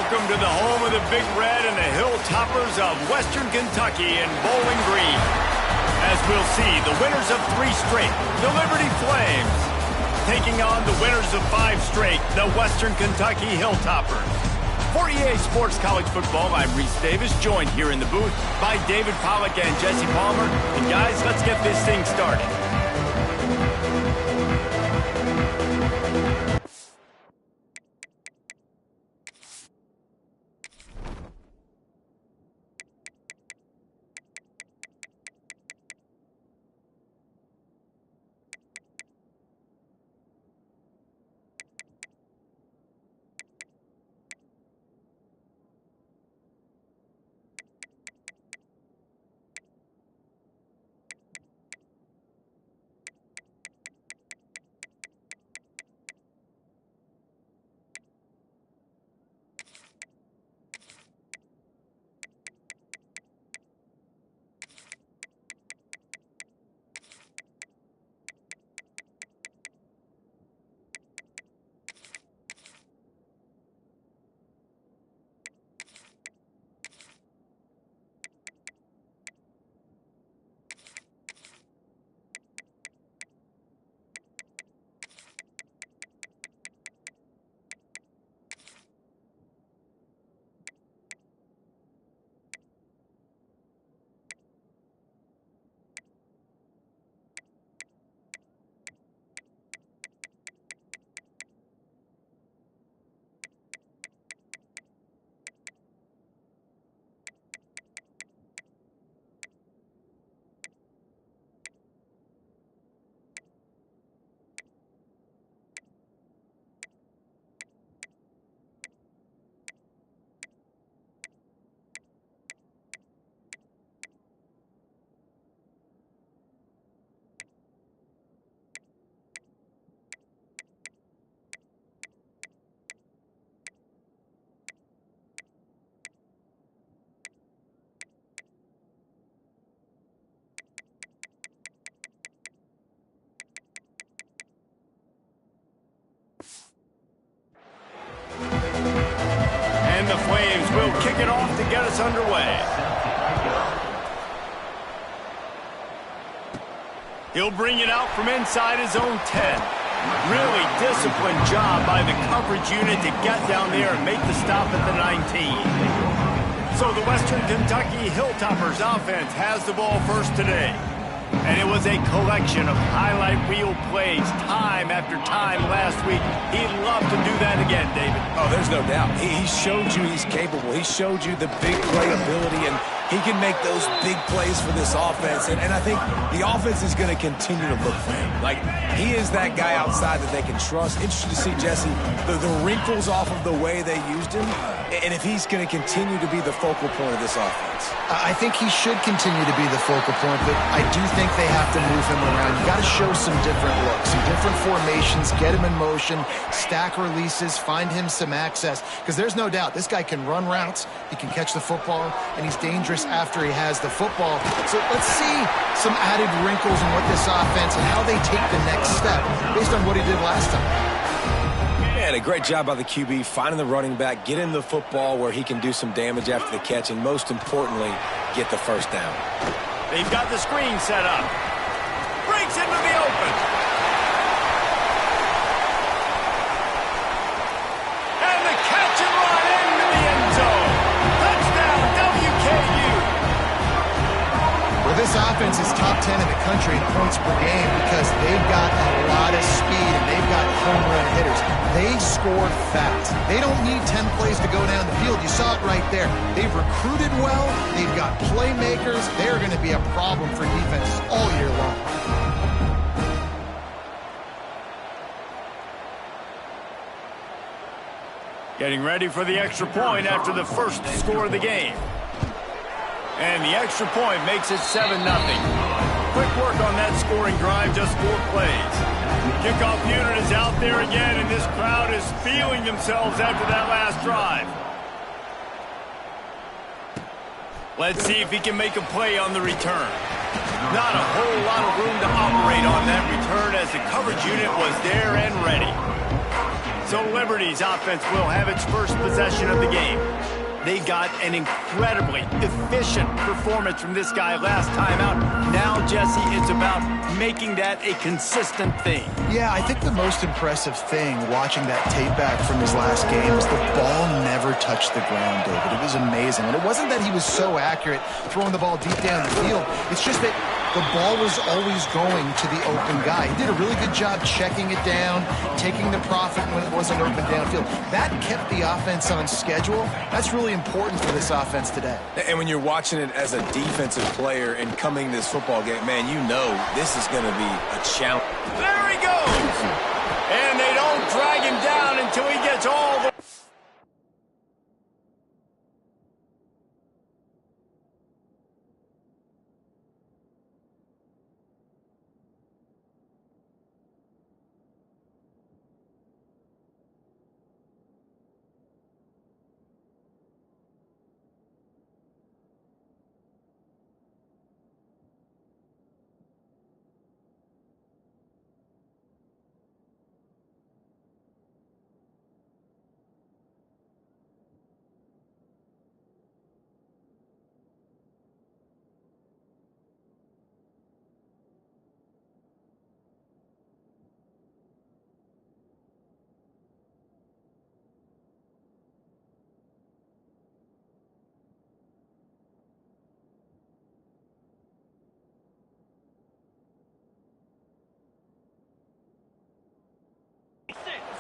Welcome to the home of the Big Red and the Hilltoppers of Western Kentucky in Bowling Green. As we'll see, the winners of 3 straight, the Liberty Flames, taking on the winners of 5 straight, the Western Kentucky Hilltoppers. For EA Sports College Football, I'm Reese Davis, joined here in the booth by David Pollack and Jesse Palmer. And guys, let's get this thing started. The Flames will kick it off to get us underway. He'll bring it out from inside his own 10. Really disciplined job by the coverage unit to get down there and make the stop at the 19. So the Western Kentucky Hilltoppers offense has the ball first today. And it was a collection of highlight reel plays time after time last week. He'd love to do that again, David. Oh, there's no doubt. He showed you he's capable. He showed you the big play ability, and he can make those big plays for this offense. And I think the offense is going to continue to look for him. Like, he is that guy outside that they can trust. Interesting to see, Jesse, the wrinkles off of the way they used him, and if he's going to continue to be the focal point of this offense. I think he should continue to be the focal point, but I do think they have to move him around. You got to show some different looks, some different formations, get him in motion, stack releases, find him some access, because there's no doubt this guy can run routes, he can catch the football, and he's dangerous after he has the football. So let's see some added wrinkles in what this offense and how they take the next step based on what he did last time. And a great job by the QB, finding the running back, getting the football where he can do some damage after the catch, and most importantly, get the first down. They've got the screen set up. Breaks into the open. And the catch and run into the end zone. Touchdown, WKU. Well, this offense is top 10 in the country in points per game because they've got a lot of speed and they've got home run hitters. They score fast. They don't need 10 plays to go down the field. You saw it right there. They've recruited well. They've got playmakers. They're going to be a problem for defenses all year long. Getting ready for the extra point after the first score of the game. And the extra point makes it 7-0. Quick work on that scoring drive, just 4 plays. Kickoff unit is out there again, and this crowd is feeling themselves after that last drive. Let's see if he can make a play on the return. Not a whole lot of room to operate on that return as the coverage unit was there and ready. So Liberty's offense will have its first possession of the game. They got an incredibly efficient performance from this guy last time out. Now, Jesse, it's about making that a consistent thing. Yeah, I think the most impressive thing watching that tape back from his last game is the ball never touched the ground, David. It was amazing. And it wasn't that he was so accurate throwing the ball deep down the field. It's just that the ball was always going to the open guy. He did a really good job checking it down, taking the profit when it wasn't open downfield. That kept the offense on schedule. That's really important for this offense today. And when you're watching it as a defensive player and coming this football game, man, you know this is going to be a challenge. There he goes! And they don't drag him down until he gets all the...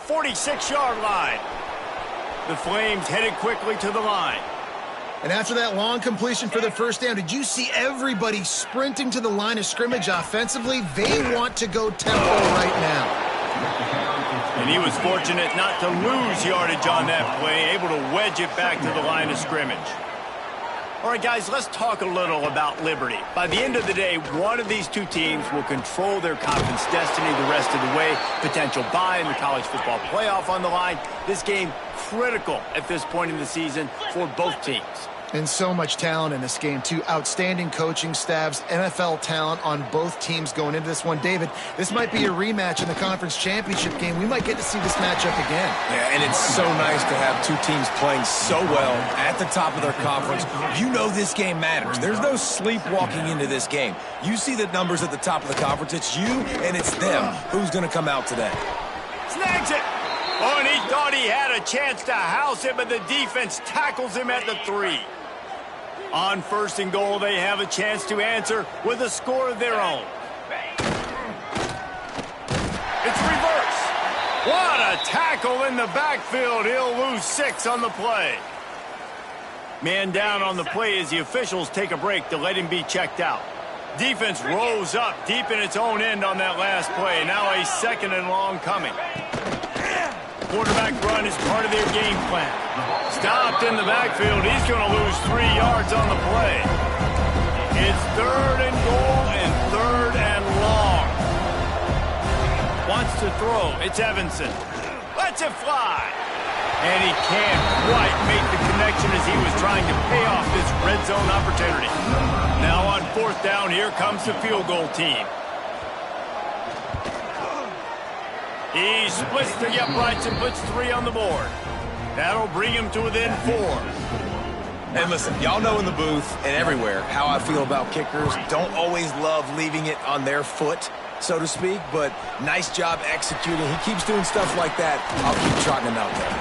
.46-yard line. The Flames headed quickly to the line. And after that long completion for the first down, did you see everybody sprinting to the line of scrimmage offensively? They want to go tempo right now. And he was fortunate not to lose yardage on that play, able to wedge it back to the line of scrimmage. All right, guys, let's talk a little about Liberty. By the end of the day, one of these two teams will control their conference destiny the rest of the way. Potential bye in the college football playoff on the line. This game critical at this point in the season for both teams. And so much talent in this game, too. Outstanding coaching staffs, NFL talent on both teams going into this one. David, this might be a rematch in the conference championship game. We might get to see this matchup again. Yeah, and it's so nice to have two teams playing so well at the top of their conference. You know this game matters. There's no sleepwalking into this game. You see the numbers at the top of the conference. It's you and it's them. Who's going to come out today? Snags it. Oh, and he thought he had a chance to house it, but the defense tackles him at the 3. On first and goal, they have a chance to answer with a score of their own. It's reverse. What a tackle in the backfield. He'll lose 6 on the play. Man down on the play as the officials take a break to let him be checked out. Defense rose up deep in its own end on that last play. Now a 2nd and long coming. Quarterback run is part of their game plan. Stopped in the backfield. He's going to lose 3 yards on the play. It's 3rd and goal and 3rd and long. Wants to throw. It's Evanson. Lets it fly. And he can't quite make the connection as he was trying to pay off this red zone opportunity. Now on 4th down, here comes the field goal team. He splits the uprights and puts 3 on the board. That'll bring him to within 4. And listen, y'all know in the booth and everywhere how I feel about kickers. Don't always love leaving it on their foot, so to speak, but nice job executing. He keeps doing stuff like that. I'll keep trotting him out there.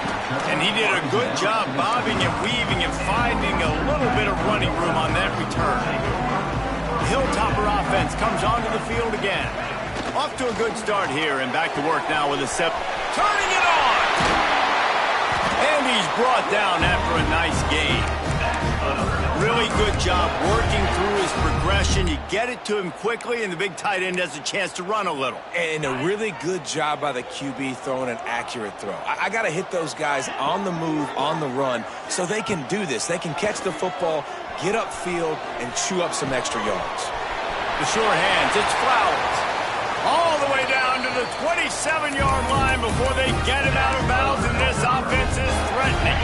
And he did a good job bobbing and weaving and finding a little bit of running room on that return. The Hilltopper offense comes onto the field again. Off to a good start here and back to work now with a 7. Turning it on! And he's brought down after a nice gain. Really good job working through his progression. You get it to him quickly, and the big tight end has a chance to run a little. And a really good job by the QB throwing an accurate throw. I got to hit those guys on the move, on the run, so they can do this. They can catch the football, get upfield, and chew up some extra yards. The sure hands, it's Flowers. All the way down to the 27-yard line before they get him out of bounds, and this offense is threatening.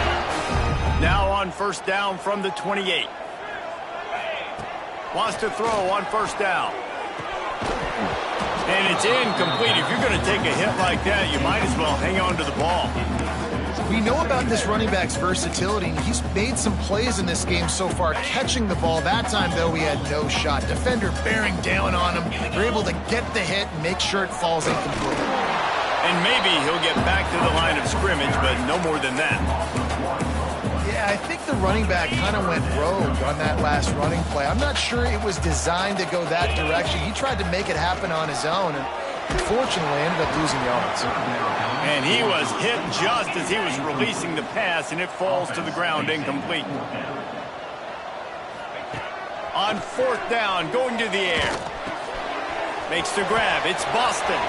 Now on 1st down from the 28. Wants to throw on 1st down. And it's incomplete. If you're going to take a hit like that, you might as well hang on to the ball. We know about this running back's versatility, and he's made some plays in this game so far catching the ball. That time, though, he had no shot. Defender bearing down on him. They're able to get the hit and make sure it falls incomplete. And maybe he'll get back to the line of scrimmage, but no more than that. Yeah, I think the running back kind of went rogue on that last running play. I'm not sure it was designed to go that direction. He tried to make it happen on his own, and unfortunately ended up losing yards. And he was hit just as he was releasing the pass, and it falls to the ground incomplete. On 4th down, going to the air. Makes the grab. It's Boston.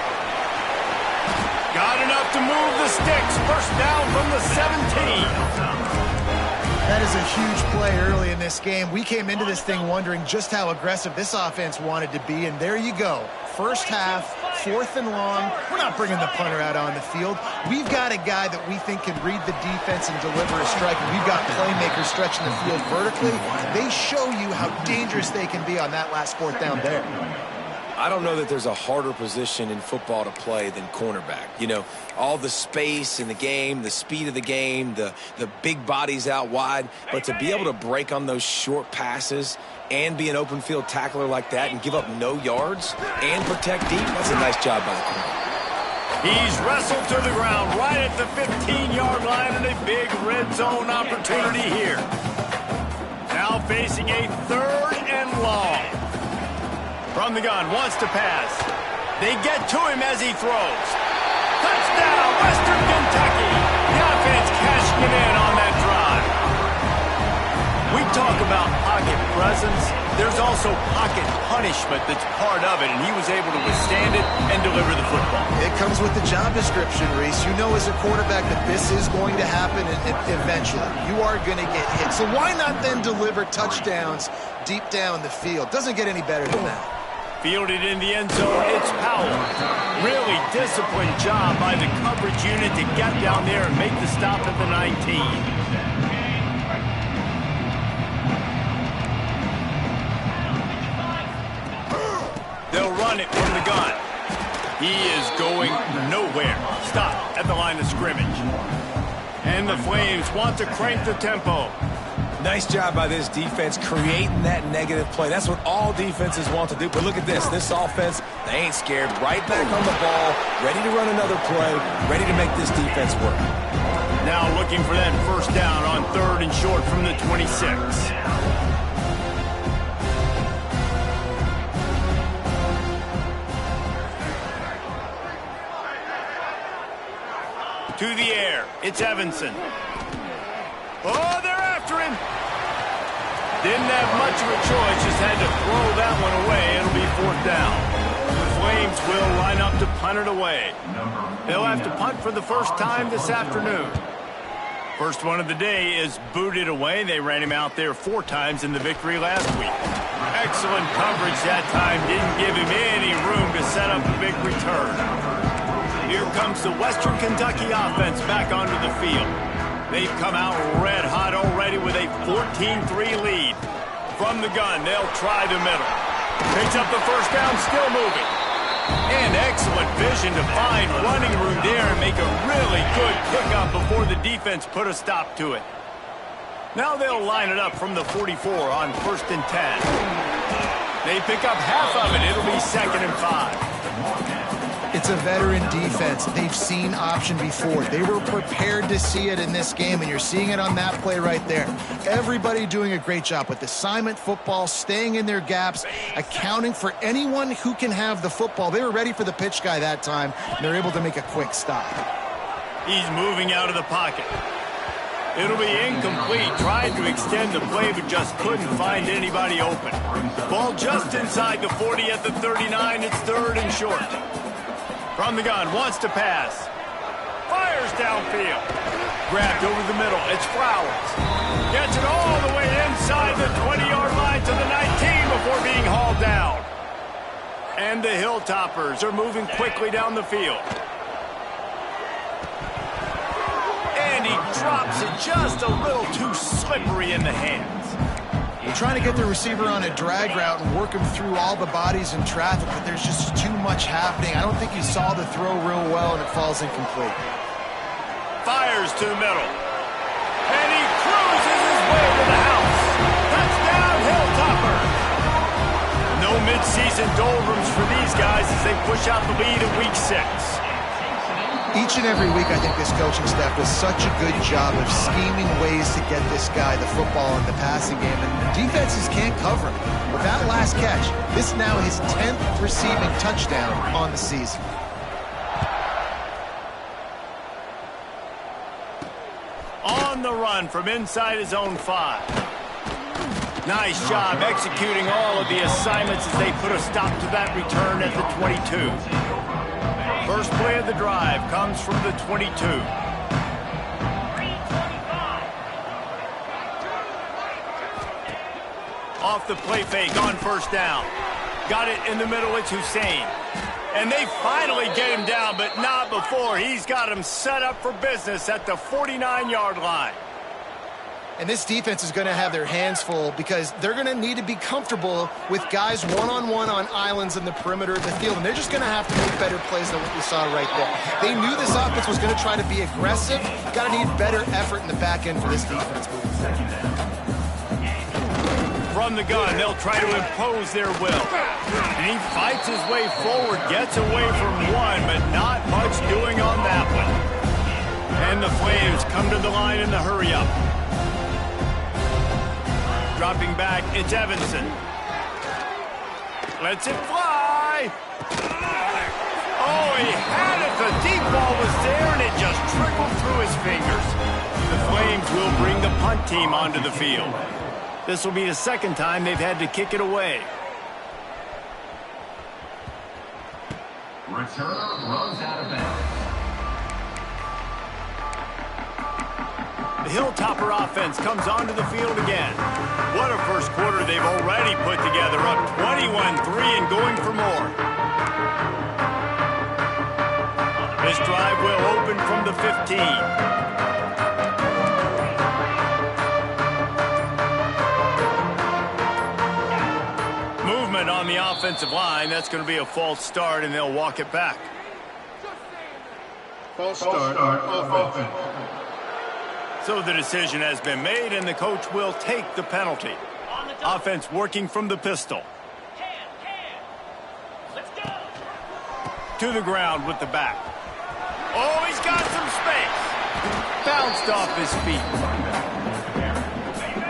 Got enough to move the sticks. First down from the 17. That is a huge play early in this game. We came into this thing wondering just how aggressive this offense wanted to be, and there you go. First half, 4th and long. We're not bringing the punter out on the field. We've got a guy that we think can read the defense and deliver a strike, and we've got playmakers stretching the field vertically. They show you how dangerous they can be on that last 4th down there. I don't know that there's a harder position in football to play than cornerback. You know, all the space in the game, the speed of the game, the big bodies out wide. But to be able to break on those short passes and be an open field tackler like that and give up no yards and protect deep, that's a nice job by the corner. He's wrestled to the ground right at the 15-yard line, and a big red zone opportunity here. Now facing a 3rd and long. From the gun, wants to pass. They get to him as he throws. Touchdown, Western Kentucky. The offense cashing it in on that drive. We talk about pocket presence. There's also pocket punishment that's part of it, and he was able to withstand it and deliver the football. It comes with the job description, Reese. You know as a quarterback that this is going to happen eventually. You are going to get hit. So why not then deliver touchdowns deep down the field? Doesn't get any better than that. Fielded in the end zone, it's Powell. Really disciplined job by the coverage unit to get down there and make the stop at the 19. They'll run it from the gun. He is going nowhere. Stop at the line of scrimmage. And the Flames want to crank the tempo. Nice job by this defense creating that negative play. That's what all defenses want to do. But look at this. This offense, they ain't scared. Right back on the ball, ready to run another play, ready to make this defense work. Now looking for that first down on 3rd and short from the 26. To the air. It's Evanson. Oh, they're after him. Didn't have much of a choice, just had to throw that one away. It'll be 4th down. The Flames will line up to punt it away. They'll have to punt for the first time this afternoon. First one of the day is booted away. They ran him out there 4 times in the victory last week. Excellent coverage that time. Didn't give him any room to set up a big return. Here comes the Western Kentucky offense back onto the field. They've come out red hot already with a 14-3 lead. From the gun, they'll try the middle. Picks up the first down, still moving. And excellent vision to find running room there and make a really good pickup before the defense put a stop to it. Now they'll line it up from the 44 on 1st and 10. They pick up half of it. It'll be 2nd and 5. It's a veteran defense. They've seen option before. They were prepared to see it in this game, and you're seeing it on that play right there. Everybody doing a great job with assignment football, staying in their gaps, accounting for anyone who can have the football. They were ready for the pitch guy that time, and they're able to make a quick stop. He's moving out of the pocket. It'll be incomplete. Tried to extend the play, but just couldn't find anybody open. Ball just inside the 40 at the 39. It's 3rd and short. From the gun, wants to pass. Fires downfield. Grabbed over the middle. It's Flowers. Gets it all the way inside the 20-yard line to the 19 before being hauled down. And the Hilltoppers are moving quickly down the field. And he drops it just a little too slippery in the hands. You're trying to get the receiver on a drag route and work him through all the bodies in traffic, but there's just too much happening. I don't think he saw the throw real well, and it falls incomplete. Fires to the middle. And he cruises his way to the house. Touchdown, Hilltopper. No midseason doldrums for these guys as they push out the lead in Week 6. Each and every week, I think this coaching staff does such a good job of scheming ways to get this guy the football in the passing game, and defenses can't cover him. With that last catch, this is now his 10th receiving touchdown on the season. On the run from inside his own 5. Nice job executing all of the assignments as they put a stop to that return at the 22. First play of the drive comes from the 22. Off the play fake on first down. Got it in the middle, it's Hussein. And they finally get him down, but not before. He's got him set up for business at the 49-yard line. And this defense is going to have their hands full because they're going to need to be comfortable with guys one-on-one on islands in the perimeter of the field. And they're just going to have to make better plays than what we saw right there. They knew this offense was going to try to be aggressive. Got to need better effort in the back end for this defense moving forward. From the gun, they'll try to impose their will. And he fights his way forward, gets away from one, but not much doing on that one. And the Flames come to the line in the hurry-up. Dropping back, it's Evanson. Lets it fly. Oh, he had it. The deep ball was there, and it just trickled through his fingers. The Flames will bring the punt team onto the field. This will be the second time they've had to kick it away. Returner runs out of bounds. The Hilltopper offense comes onto the field again. What a first quarter they've already put together, up 21-3 and going for more. This drive will open from the 15. Movement on the offensive line. That's going to be a false start, and they'll walk it back. False start offense. So the decision has been made, and the coach will take the penalty. Offense working from the pistol. Let's go. To the ground with the back. Oh, he's got some space. Bounced off his feet.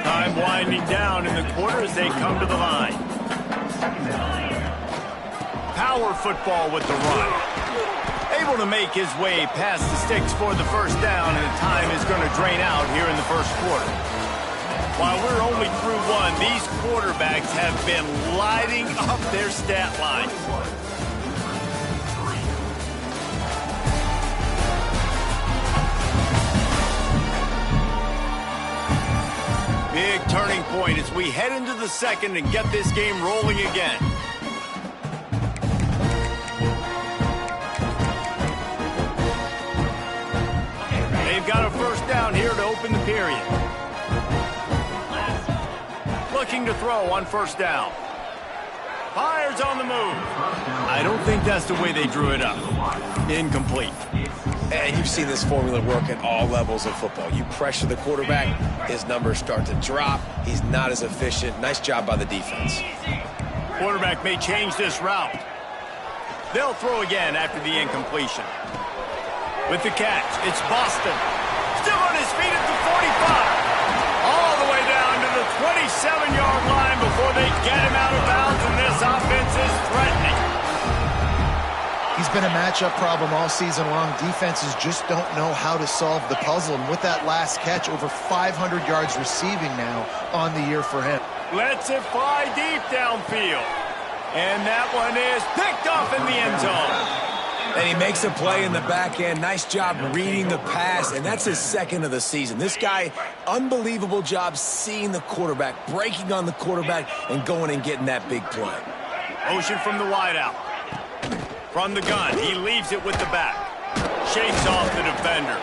Time winding down in the quarter as they come to the line. Power football with the run. Able to make his way past the sticks for the first down, and the time is going to drain out here in the first quarter. While we're only through one, these quarterbacks have been lighting up their stat lines. Big turning point as we head into the second and get this game rolling again. They've got a first down here to open the period. Looking to throw on first down. Fires on the move. I don't think that's the way they drew it up. Incomplete. And you've seen this formula work at all levels of football. You pressure the quarterback, his numbers start to drop. He's not as efficient. Nice job by the defense. Quarterback may change this route. They'll throw again after the incompletion. With the catch, it's Boston. Still on his feet at the 45. All the way down to the 27-yard line before they get him out of bounds, and this offense is threatening. He's been a matchup problem all season long. Defenses just don't know how to solve the puzzle. And with that last catch, over 500 yards receiving now on the year for him. Lets it fly deep downfield. And that one is picked off in the end zone. And he makes a play in the back end. Nice job reading the pass, and that's his second of the season. This guy, unbelievable job seeing the quarterback, breaking on the quarterback, and going and getting that big play. Motion from the wideout. From the gun, he leaves it with the back. Shakes off the defender.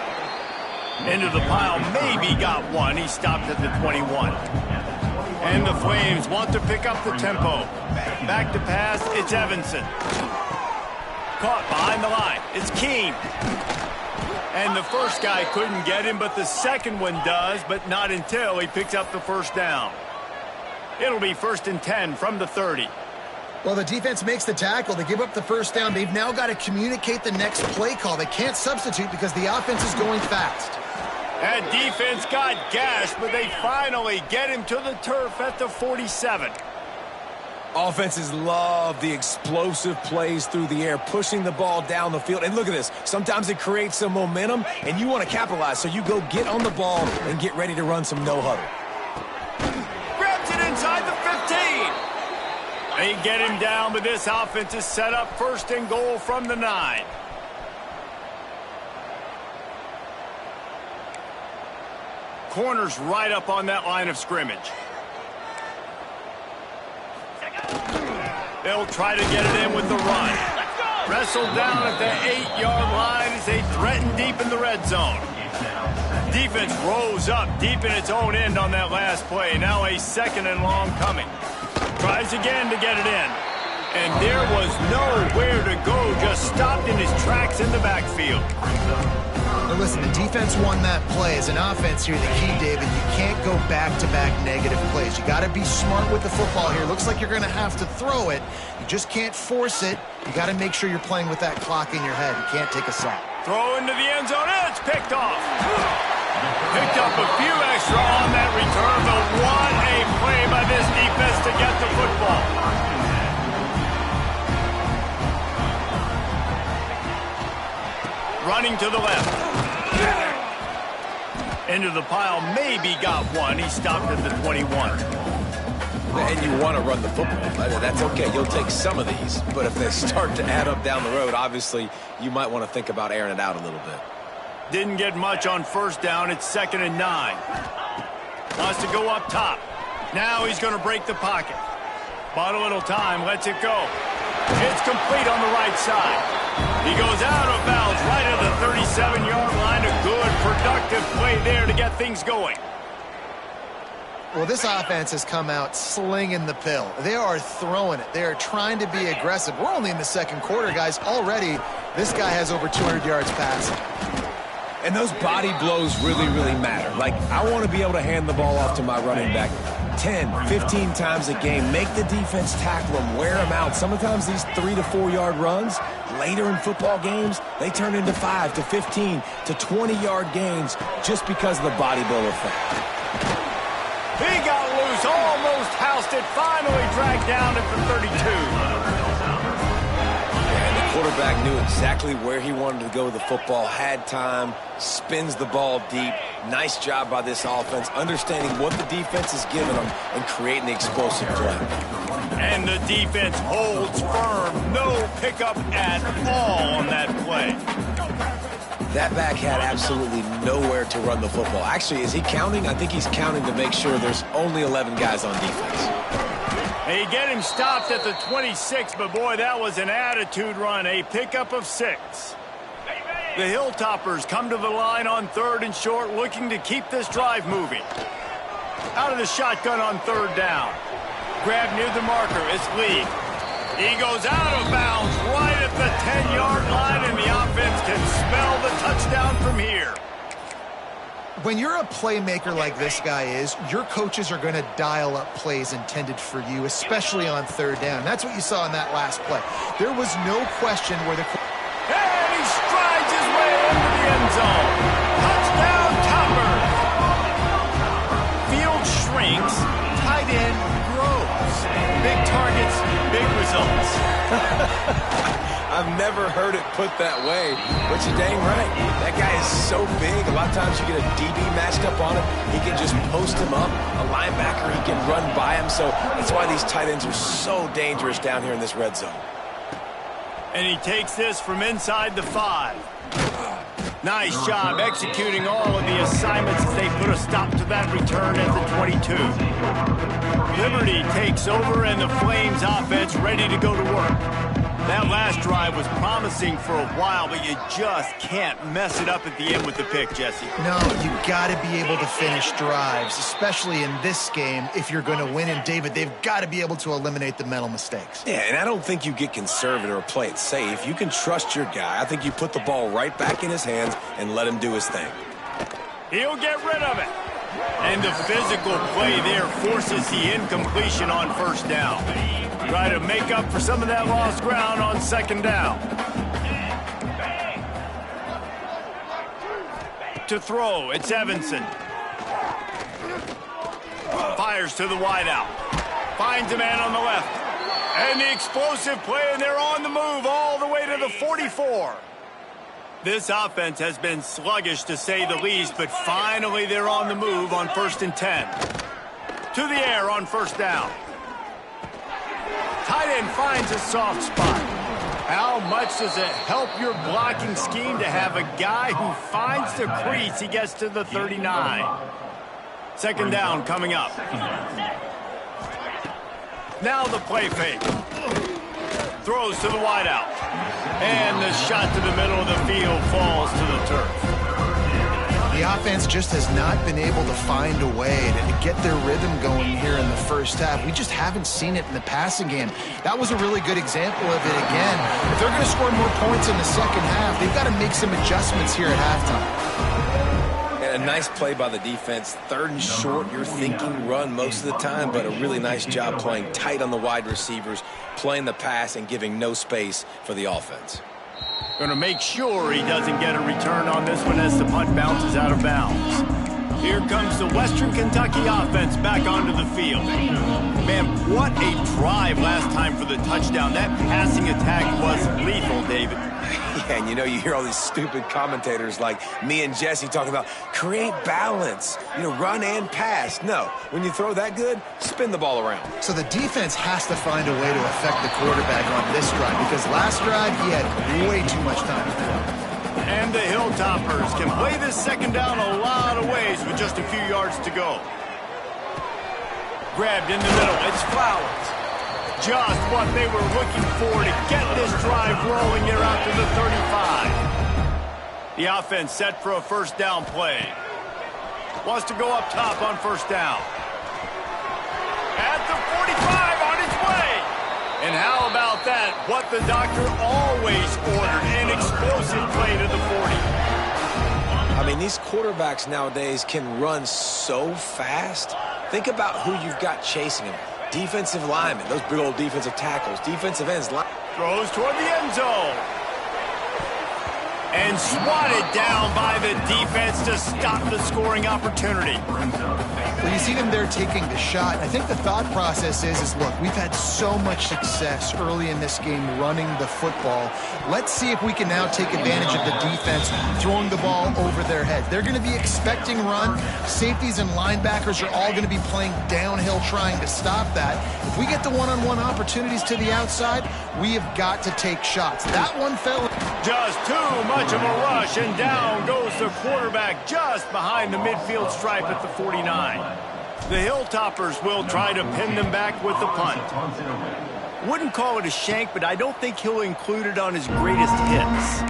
Into the pile, maybe got one. He stopped at the 21. And the Flames want to pick up the tempo. Back to pass, it's Evanson. Caught behind the line, it's Keene. And the first guy couldn't get him, but the second one does, but not until he picks up the first down. It'll be 1st and 10 from the 30. Well, the defense makes the tackle. They give up the first down. They've now got to communicate the next play call. They can't substitute because the offense is going fast. That defense got gashed, but they finally get him to the turf at the 47. Offenses love the explosive plays through the air, pushing the ball down the field. And look at this. Sometimes it creates some momentum, and you want to capitalize. So you go get on the ball and get ready to run some no-huddle. Grabs it inside the 15. They get him down, but this offense is set up 1st and goal from the 9. Corners right up on that line of scrimmage. They'll try to get it in with the run. Wrestled down at the 8-yard line as they threaten deep in the red zone. Defense rose up deep in its own end on that last play. Now a 2nd and long coming. Tries again to get it in. And there was nowhere to go, just stopped in his tracks in the backfield. Now listen, the defense won that play. As an offense here, the key, David, you can't go back-to-back negative plays. You got to be smart with the football here. Looks like you're going to have to throw it. You just can't force it. You got to make sure you're playing with that clock in your head. You can't take a sack. Throw into the end zone. It's picked off. Picked up a few extra on that return, but what a play by this defense to get the football. Running to the left. Into the pile, maybe got one. He stopped at the 21. And you want to run the football. That's okay. You'll take some of these. But if they start to add up down the road, obviously, you might want to think about airing it out a little bit. Didn't get much on 1st down. It's 2nd and 9. Wants to go up top. Now he's going to break the pocket. Bought a little time. Lets it go. It's complete on the right side. He goes out of bounds right at the 37-yard line. A good, productive play there to get things going. Well, this offense has come out slinging the pill. They are throwing it. They are trying to be aggressive. We're only in the 2nd quarter, guys. Already, this guy has over 200 yards passing. And those body blows really, really matter. Like, I want to be able to hand the ball off to my running back 10, 15 times a game. Make the defense tackle them, wear them out. Sometimes these 3 to 4 yard runs, later in football games, they turn into 5 to 15 to 20-yard gains just because of the body blow effect. He got loose, almost housed it, finally dragged down at the 32. Quarterback knew exactly where he wanted to go with the football, had time, spins the ball deep. Nice job by this offense, understanding what the defense is giving them and creating the explosive play. And the defense holds firm. No pickup at all on that play. That back had absolutely nowhere to run the football. Actually, is he counting? I think he's counting to make sure there's only 11 guys on defense. They get him stopped at the 26, but boy, that was an attitude run. A pickup of 6. The Hilltoppers come to the line on 3rd and short, looking to keep this drive moving. Out of the shotgun on 3rd down. Grab near the marker, it's Lee. He goes out of bounds right at the 10-yard line, and the offense can smell the touchdown from here. When you're a playmaker like this guy is, your coaches are going to dial up plays intended for you, especially on 3rd down. That's what you saw in that last play. There was no question where the... And he strides his way into the end zone. Touchdown, Toppers. Field shrinks, tight end grows. Big targets, big results. I've never heard it put that way, but you're dang right. That guy is so big. A lot of times you get a DB matched up on him. He can just post him up. A linebacker, he can run by him. So that's why these tight ends are so dangerous down here in this red zone. And he takes this from inside the 5. Nice job executing all of the assignments as they put a stop to that return at the 22. Liberty takes over and the Flames offense ready to go to work. That last last drive was promising for a while, but you just can't mess it up at the end with the pick, Jesse. No, you got to be able to finish drives, especially in this game if you're going to win. And, David, they've got to be able to eliminate the mental mistakes. Yeah, and I don't think you get conservative or play it safe. You can trust your guy. I think you put the ball right back in his hands and let him do his thing. He'll get rid of it. And the physical play there forces the incompletion on first down. Try to make up for some of that lost ground on second down. To throw, it's Evanson. Fires to the wideout. Finds a man on the left. And the explosive play, and they're on the move all the way to the 44. This offense has been sluggish, to say the least, but finally they're on the move on 1st and 10. To the air on first down. Tight end finds a soft spot. How much does it help your blocking scheme to have a guy who finds the crease? He gets to the 39. Second down coming up. Now the play fake. Throws to the wideout. And the shot to the middle of the field falls to the turf. The offense just has not been able to find a way to get their rhythm going here in the first half. We just haven't seen it in the passing game. That was a really good example of it again. If they're going to score more points in the second half, they've got to make some adjustments here at halftime. And a nice play by the defense. 3rd and short, you're thinking run most of the time, but a really nice job playing tight on the wide receivers, playing the pass and giving no space for the offense. Going to make sure he doesn't get a return on this one as the punt bounces out of bounds. Here comes the Western Kentucky offense back onto the field. Man, what a drive last time for the touchdown. That passing attack was lethal, David. Yeah, and you hear all these stupid commentators like me and Jesse talking about create balance, run and pass. No, when you throw that good, spin the ball around. So the defense has to find a way to affect the quarterback on this drive, because last drive he had way too much time to throw. And the Hilltoppers can play this second down a lot of ways with just a few yards to go. Grabbed in the middle, it's Flowers. Just what they were looking for to get this drive rolling here out to the 35. The offense set for a first down play. Wants to go up top on first down. At the 45 on its way. And how about that? What the doctor always ordered, an explosive play to the 40. I mean, these quarterbacks nowadays can run so fast. Think about who you've got chasing them. Defensive linemen, those big old defensive tackles, defensive ends. Throws toward the end zone. And swatted down by the defense to stop the scoring opportunity. Well, you see them there taking the shot. I think the thought process is look, we've had so much success early in this game running the football. Let's see if we can now take advantage of the defense throwing the ball over their head. They're going to be expecting run. Safeties and linebackers are all going to be playing downhill trying to stop that. If we get the one-on-one opportunities to the outside, we have got to take shots. That one fell. Just too much of a rush, and down goes the quarterback just behind the midfield stripe at the 49. The Hilltoppers will try to pin them back with the punt. Wouldn't call it a shank, but I don't think he'll include it on his greatest hits.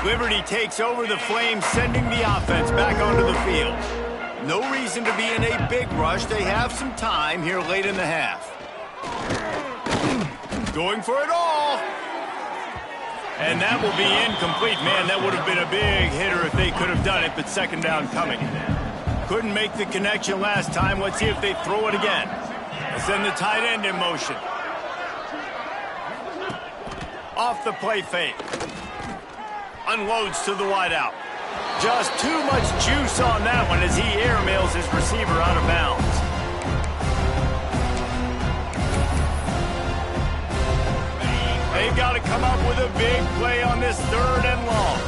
Liberty takes over the Flames, sending the offense back onto the field. No reason to be in a big rush. They have some time here late in the half. Going for it all. And that will be incomplete. Man, that would have been a big hitter if they could have done it, but second down coming. Couldn't make the connection last time. Let's see if they throw it again. Send the tight end in motion. Off the play fake. Unloads to the wideout. Just too much juice on that one as he airmails his receiver out of bounds. They've got to come up with a big play on this 3rd and long.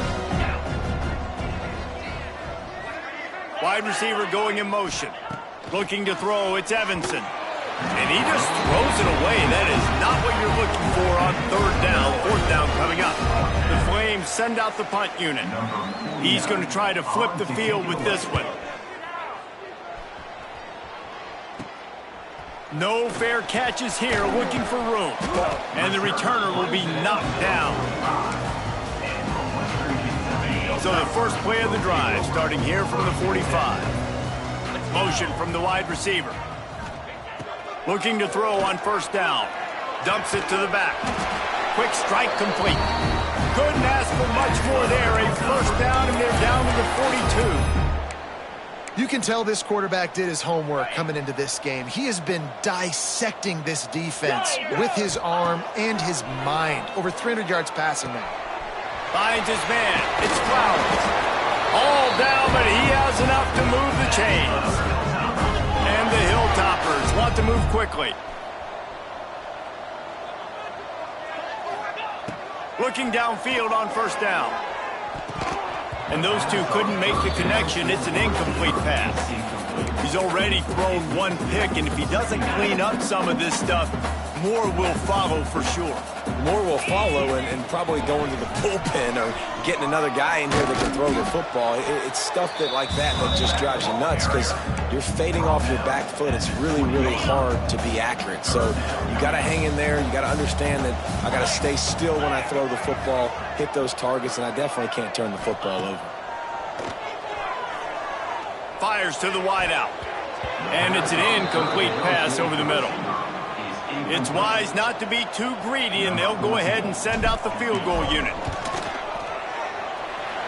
Wide receiver going in motion. Looking to throw, it's Evanson. And he just throws it away. That is not what you're looking for on 3rd down. 4th down coming up. The Flames send out the punt unit. He's going to try to flip the field with this one. No fair catches here, looking for room. And the returner will be knocked down. So the first play of the drive, starting here from the 45. Motion from the wide receiver. Looking to throw on first down. Dumps it to the back. Quick strike complete. Couldn't ask for much more there. A first down, and they're down to the 42. You can tell this quarterback did his homework coming into this game. He has been dissecting this defense with his arm and his mind. Over 300 yards passing now. Finds his man. It's Flowers. All down, but he has enough to move the chains. And the Hilltoppers want to move quickly. Looking downfield on first down. And those two couldn't make the connection. It's an incomplete pass. He's already thrown one pick, and if he doesn't clean up some of this stuff, more will follow for sure. More will follow, and probably going to the bullpen or getting another guy in here that can throw the football. It's stuff like that just drives you nuts because you're fading off your back foot. It's really, really hard to be accurate. So you got to hang in there. You got to understand that I got to stay still when I throw the football, hit those targets, and I definitely can't turn the football over. Fires to the wideout. And it's an incomplete pass over the middle. It's wise not to be too greedy, and they'll go ahead and send out the field goal unit.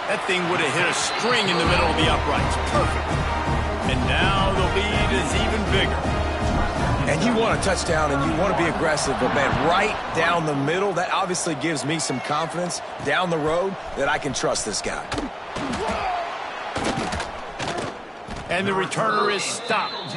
That thing would have hit a string in the middle of the uprights. Perfect. And now the lead is even bigger. And you want a touchdown, and you want to be aggressive, but, man, right down the middle, that obviously gives me some confidence down the road that I can trust this guy. And the returner is stopped.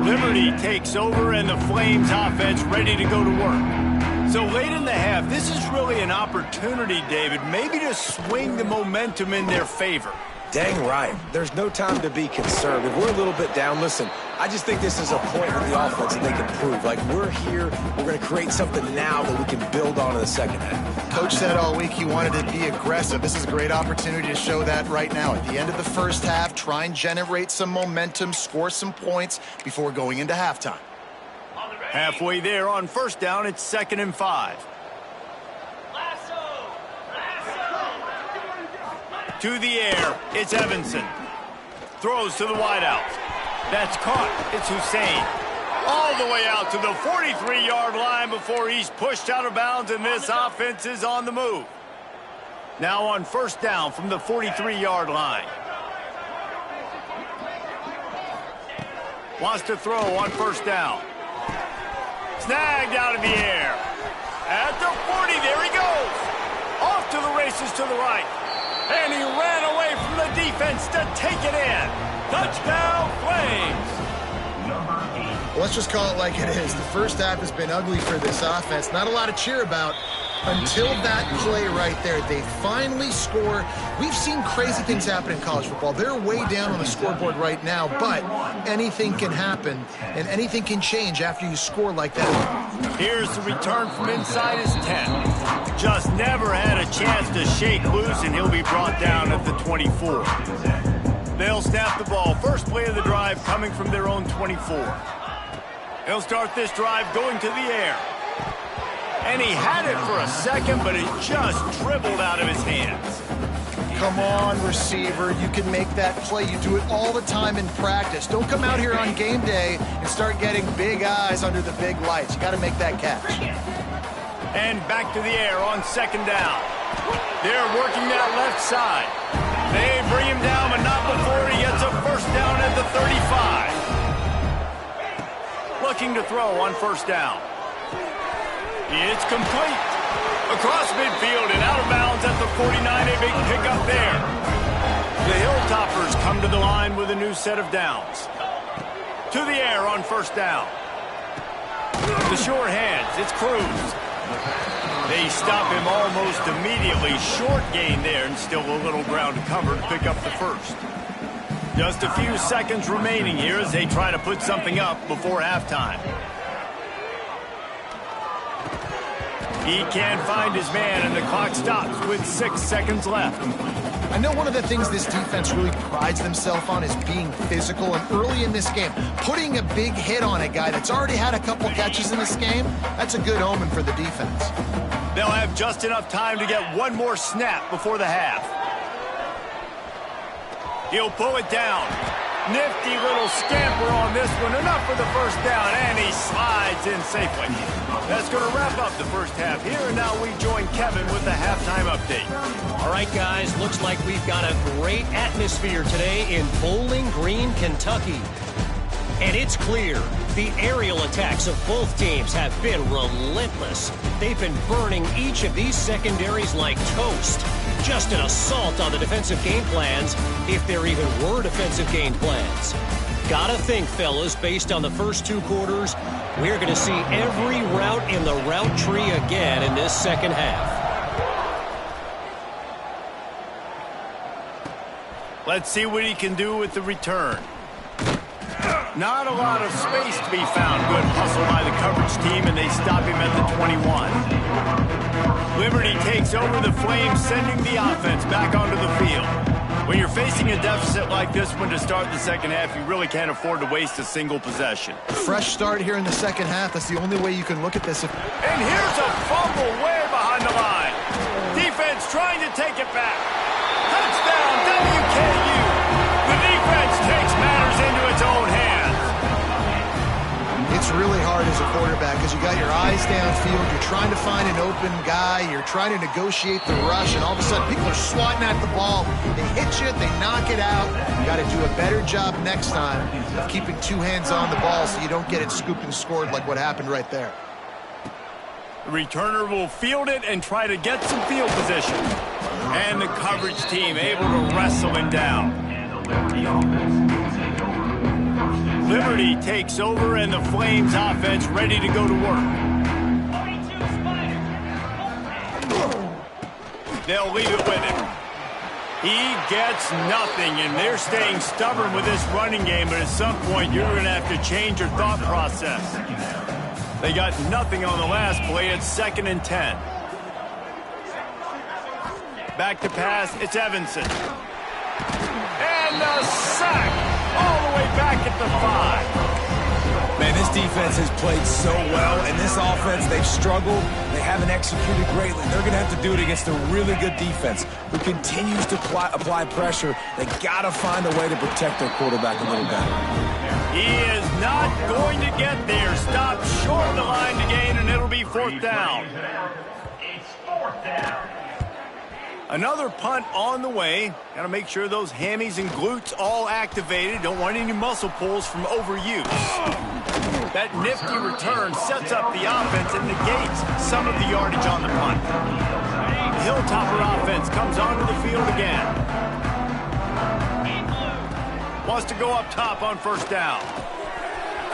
Liberty takes over, and the Flames offense ready to go to work. So late in the half, this is really an opportunity, David, maybe to swing the momentum in their favor. Dang right. There's no time to be concerned. If we're a little bit down, listen, I just think this is a point with the offense that they can prove. Like, we're here, we're going to create something now that we can build on in the second half. Coach said all week he wanted to be aggressive. This is a great opportunity to show that right now. At the end of the first half, try and generate some momentum, score some points before going into halftime. Halfway there on first down, it's 2nd and 5. To the air, it's Evanson. Throws to the wideout. That's caught. It's Hussein. All the way out to the 43-yard line before he's pushed out of bounds, and this offense is on the move. Now on first down from the 43-yard line. Wants to throw on first down. Snagged out of the air. At the 40, there he goes. Off to the races to the right. And he ran away from the defense to take it in. Touchdown, Flames. Well, let's just call it like it is. The first half has been ugly for this offense. Not a lot to cheer about until that play right there. They finally score. We've seen crazy things happen in college football. They're way down on the scoreboard right now, but anything can happen, and anything can change after you score like that. Here's the return from inside his 10. Just never had a chance to shake loose, and he'll be brought down at the 24. They'll snap the ball. First play of the drive coming from their own 24. He'll start this drive going to the air. And he had it for a second, but it just dribbled out of his hands. Come on, receiver. You can make that play. You do it all the time in practice. Don't come out here on game day and start getting big eyes under the big lights. You got to make that catch. And back to the air on second down. They're working that left side. They bring him down, but not before he gets a first down at the 35. Looking to throw on first down. It's complete. Across midfield and out of bounds at the 49. A big pickup there. The Hilltoppers come to the line with a new set of downs. To the air on first down. The short hands. It's Cruz. They stop him almost immediately. Short gain there, and still a little ground to cover to pick up the first. Just a few seconds remaining here as they try to put something up before halftime. He can't find his man, and the clock stops with 6 seconds left. I know one of the things this defense really prides themselves on is being physical, and early in this game, putting a big hit on a guy that's already had a couple catches in this game, that's a good omen for the defense. They'll have just enough time to get one more snap before the half. He'll pull it down. Nifty little scamper on this one. Enough for the first down, and he slides in safely. That's going to wrap up the first half here, and now we join Kevin with the halftime update. All right, guys, looks like we've got a great atmosphere today in Bowling Green, Kentucky. And it's clear the aerial attacks of both teams have been relentless. They've been burning each of these secondaries like toast. Just an assault on the defensive game plans, if there even were defensive game plans. Gotta think, fellas, based on the first two quarters, we're going to see every route in the route tree again in this second half. Let's see what he can do with the return. Not a lot of space to be found. Good hustle by the coverage team, and they stop him at the 21. Liberty takes over the Flames, sending the offense back onto the field. When you're facing a deficit like this one to start the second half, you really can't afford to waste a single possession. Fresh start here in the second half. That's the only way you can look at this. And here's a fumble way behind the line. Defense trying to take it back. Touchdown, WKU. The defense takes matters into its own hands. It's really hard as a quarterback because you got your eyes downfield. You're trying to find an open guy. You're trying to negotiate the rush, and all of a sudden people are swatting at the ball. They hit you. They knock it out. You got to do a better job next time of keeping two hands on the ball so you don't get it scooped and scored like what happened right there. The returner will field it and try to get some field position. And the coverage team able to wrestle him down. Liberty takes over, and the Flames offense ready to go to work. They'll leave it with him. He gets nothing, and they're staying stubborn with this running game, but at some point you're going to have to change your thought process. They got nothing on the last play. It's 2nd and 10. Back to pass. It's Evanson. And the sack all the way back at the 5. Man, this defense has played so well, and this offense, they've struggled. They haven't executed greatly. They're going to have to do it against a really good defense who continues to apply pressure. They got to find a way to protect their quarterback a little better. He is not going to get there. Stop short of the line to gain, and it'll be 4th down. It's 4th down. Another punt on the way. Got to make sure those hammies and glutes all activated. Don't want any muscle pulls from overuse. That nifty return sets up the offense and negates some of the yardage on the punt. The Hilltopper offense comes onto the field again. Wants to go up top on 1st down.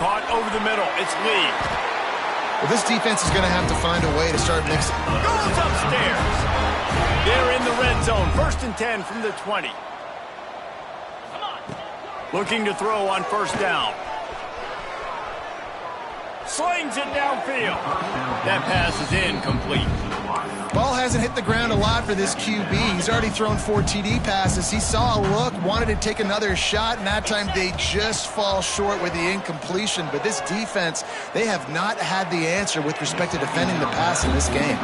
Caught over the middle. It's Lee. Well, this defense is going to have to find a way to start mixing. Goes upstairs. They're in the red zone. 1st and 10 from the 20. Looking to throw on 1st down. Slings it downfield. That pass is incomplete. Ball hasn't hit the ground a lot for this QB. He's already thrown 4 TD passes. He saw a look, wanted to take another shot, and that time they just fall short with the incompletion. But this defense, they have not had the answer with respect to defending the pass in this game.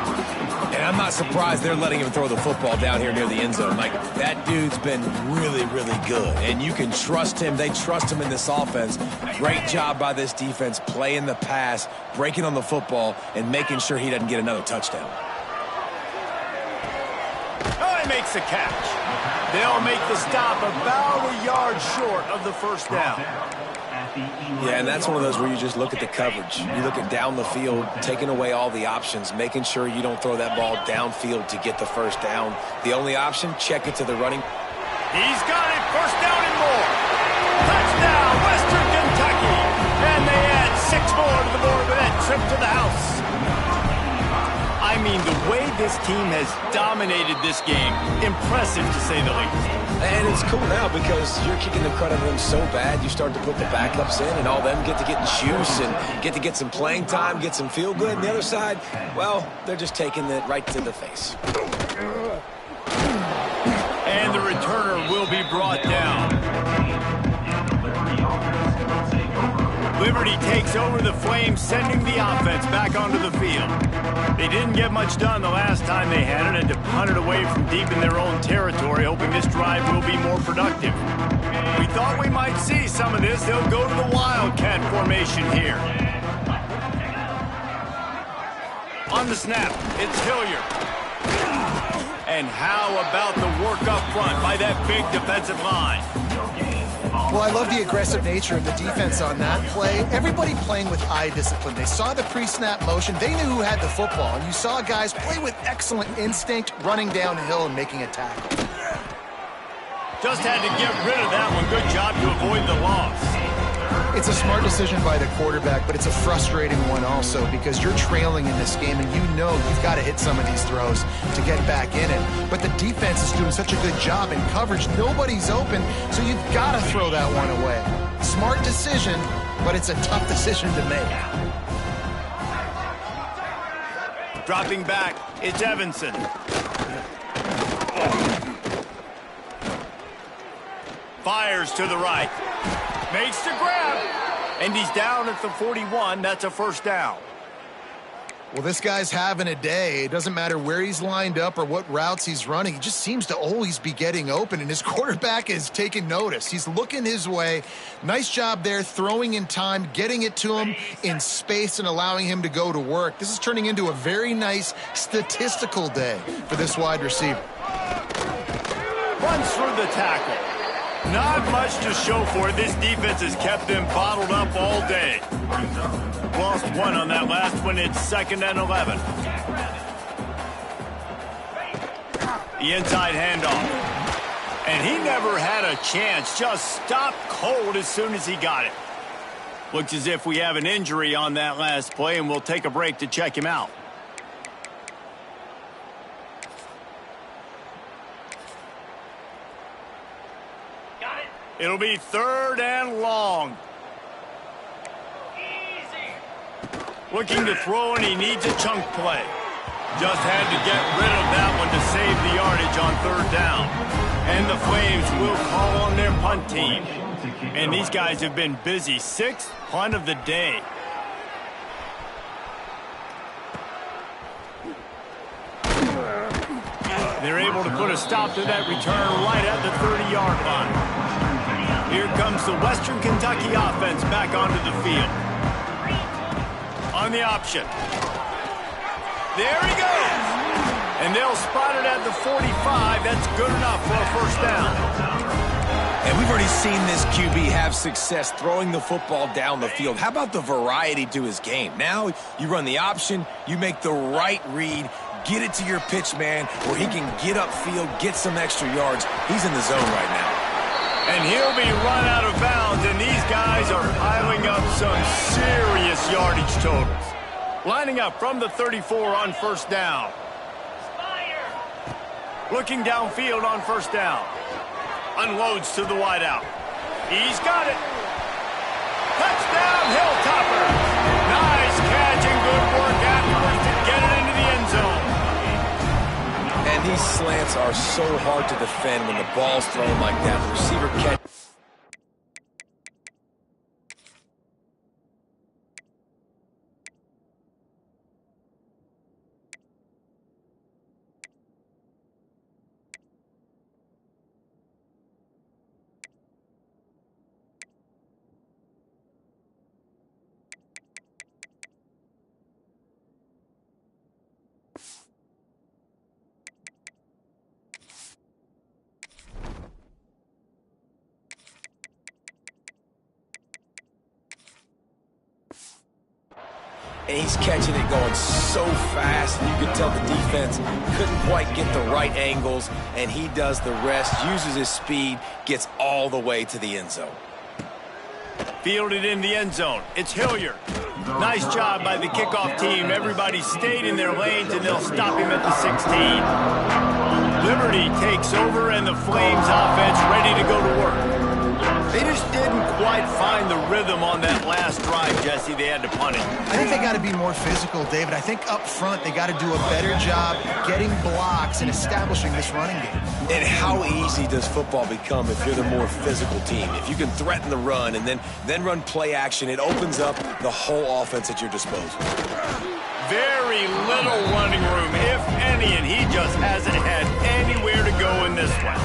And I'm not surprised they're letting him throw the football down here near the end zone. Like, that dude's been really, really good. And you can trust him. They trust him in this offense. Great job by this defense playing the pass, breaking on the football, and making sure he doesn't get another touchdown. Oh, he makes the catch. They'll make the stop about a yard short of the 1st down. Yeah, and that's one of those where you just look at the coverage. You look at down the field, taking away all the options, making sure you don't throw that ball downfield to get the 1st down. The only option, check it to the running. He's got it. 1st down and more. Touchdown, Western Kentucky. And they add 6 more to the board with that trip to the house. I mean, the way this team has dominated this game, impressive to say the least. And it's cool now because you're kicking the crud out of them so bad, you start to put the backups in, and all them get to get in juice and get to get some playing time, get some feel good. And the other side, well, they're just taking it right to the face. And the returner will be brought down. Liberty takes over the Flames, sending the offense back onto the field. They didn't get much done the last time they had it and to punt it away from deep in their own territory, hoping this drive will be more productive. We thought we might see some of this. They'll go to the Wildcat formation here. On the snap, it's Hilliard. And how about the work up front by that big defensive line? Well, I love the aggressive nature of the defense on that play. Everybody playing with eye discipline. They saw the pre-snap motion. They knew who had the football. And you saw guys play with excellent instinct, running downhill and making a tackle. Just had to get rid of that one. Good job to avoid the loss. It's a smart decision by the quarterback, but it's a frustrating one also because you're trailing in this game and you know you've got to hit some of these throws to get back in it. But the defense is doing such a good job in coverage. Nobody's open, so you've got to throw that one away. Smart decision, but it's a tough decision to make. Dropping back, it's Evanson. Fires to the right. Makes the grab. And he's down at the 41. That's a first down. Well, this guy's having a day. It doesn't matter where he's lined up or what routes he's running. He just seems to always be getting open, and his quarterback is taking notice. He's looking his way. Nice job there, throwing in time, getting it to him in space and allowing him to go to work. This is turning into a very nice statistical day for this wide receiver. Runs through the tackle. Not much to show for it. This defense has kept them bottled up all day. Lost one on that last one. It's 2nd and 11. The inside handoff. And he never had a chance. Just stopped cold as soon as he got it. Looks as if we have an injury on that last play, and we'll take a break to check him out. It'll be 3rd and long. Easy. Looking to throw, and he needs a chunk play. Just had to get rid of that one to save the yardage on 3rd down. And the Flames will call on their punt team. And these guys have been busy. 6th punt of the day. They're able to put a stop to that return right at the 30-yard line. Here comes the Western Kentucky offense back onto the field. On the option. There he goes. And they'll spot it at the 45. That's good enough for a first down. And we've already seen this QB have success throwing the football down the field. How about the variety to his game? Now you run the option, you make the right read, get it to your pitch man where he can get upfield, get some extra yards. He's in the zone right now. And he'll be run out of bounds, and these guys are piling up some serious yardage totals. Lining up from the 34 on first down. Looking downfield on first down. Unloads to the wideout. He's got it. Touchdown, Hilltopper. Nice catch and good work afterwards to get it into the end zone. And these slants are so hard to defend when the ball's thrown like that. The receiver catch. And he's catching it going so fast, and you can tell the defense couldn't quite get the right angles, and he does the rest, uses his speed, gets all the way to the end zone. Fielded in the end zone. It's Hilliard. Nice job by the kickoff team. Everybody stayed in their lanes, and they'll stop him at the 16. Liberty takes over, and the Flames offense ready to go to work. They just didn't quite find the rhythm on that last drive, Jesse. They had to punt it. I think they got to be more physical, David. I think up front they got to do a better job getting blocks and establishing this running game. And how easy does football become if you're the more physical team? If you can threaten the run and then run play action, it opens up the whole offense at your disposal. Very little running room, if any, and he just hasn't had anywhere to go in this one.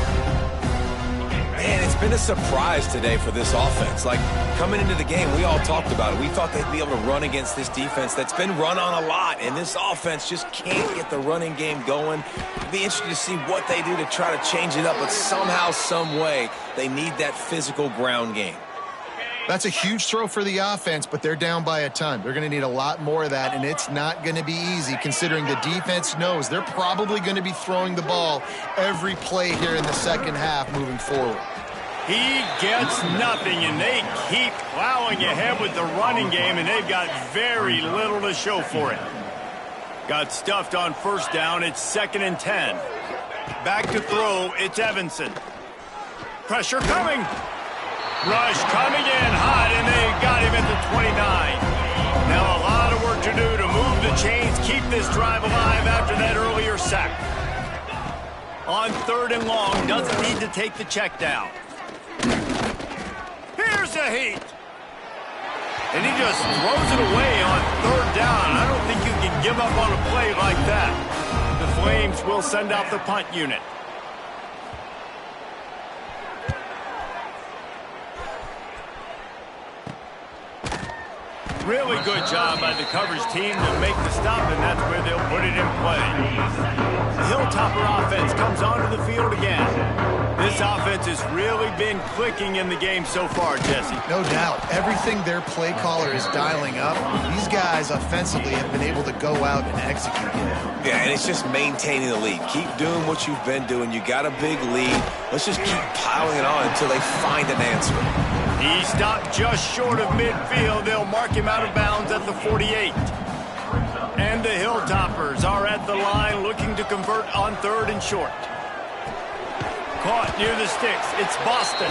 Man, it's been a surprise today for this offense. Like, coming into the game, we all talked about it. We thought they'd be able to run against this defense that's been run on a lot, and this offense just can't get the running game going. It'll be interesting to see what they do to try to change it up, but somehow, some way, they need that physical ground game. That's a huge throw for the offense, but they're down by a ton. They're going to need a lot more of that, and it's not going to be easy considering the defense knows they're probably going to be throwing the ball every play here in the second half moving forward. He gets nothing, and they keep plowing ahead with the running game, and they've got very little to show for it. Got stuffed on first down. It's 2nd and 10. Back to throw. It's Evanson. Pressure coming. Rush coming in hot, and they got him at the 29. Now a lot of work to do to move the chains, keep this drive alive after that earlier sack. On 3rd and long, doesn't need to take the check down. Here's a heat. And he just throws it away on 3rd down. I don't think you can give up on a play like that. The Flames will send out the punt unit. Really good job by the coverage team to make the stop, and that's where they'll put it in play. The Hilltopper offense comes onto the field again. This offense has really been clicking in the game so far, Jesse. No doubt. Everything their play caller is dialing up, these guys offensively have been able to go out and execute it. Yeah, and it's just maintaining the lead. Keep doing what you've been doing. You got a big lead. Let's just keep piling it on until they find an answer. He stopped just short of midfield. They'll mark him out of bounds at the 48. And the Hilltoppers are at the line looking to convert on 3rd and short. Caught near the sticks. It's Boston.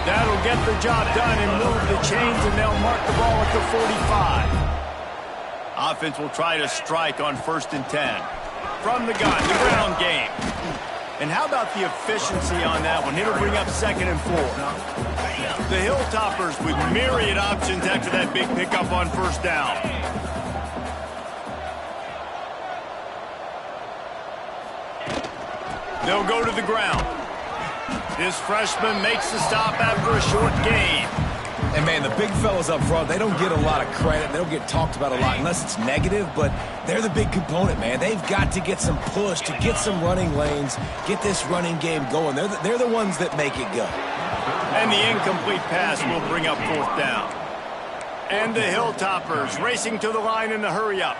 That'll get the job done and move the chains, and they'll mark the ball at the 45. Offense will try to strike on 1st and 10. From the gun, the ground game. And how about the efficiency on that one? It'll bring up 2nd and 4. The Hilltoppers with myriad options after that big pickup on 1st down. They'll go to the ground. This freshman makes the stop after a short gain. And, man, the big fellas up front, they don't get a lot of credit. They don't get talked about a lot unless it's negative, but they're the big component, man. They've got to get some push, to get some running lanes, get this running game going. They're the ones that make it go. And the incomplete pass will bring up 4th down. And the Hilltoppers racing to the line in the hurry-up.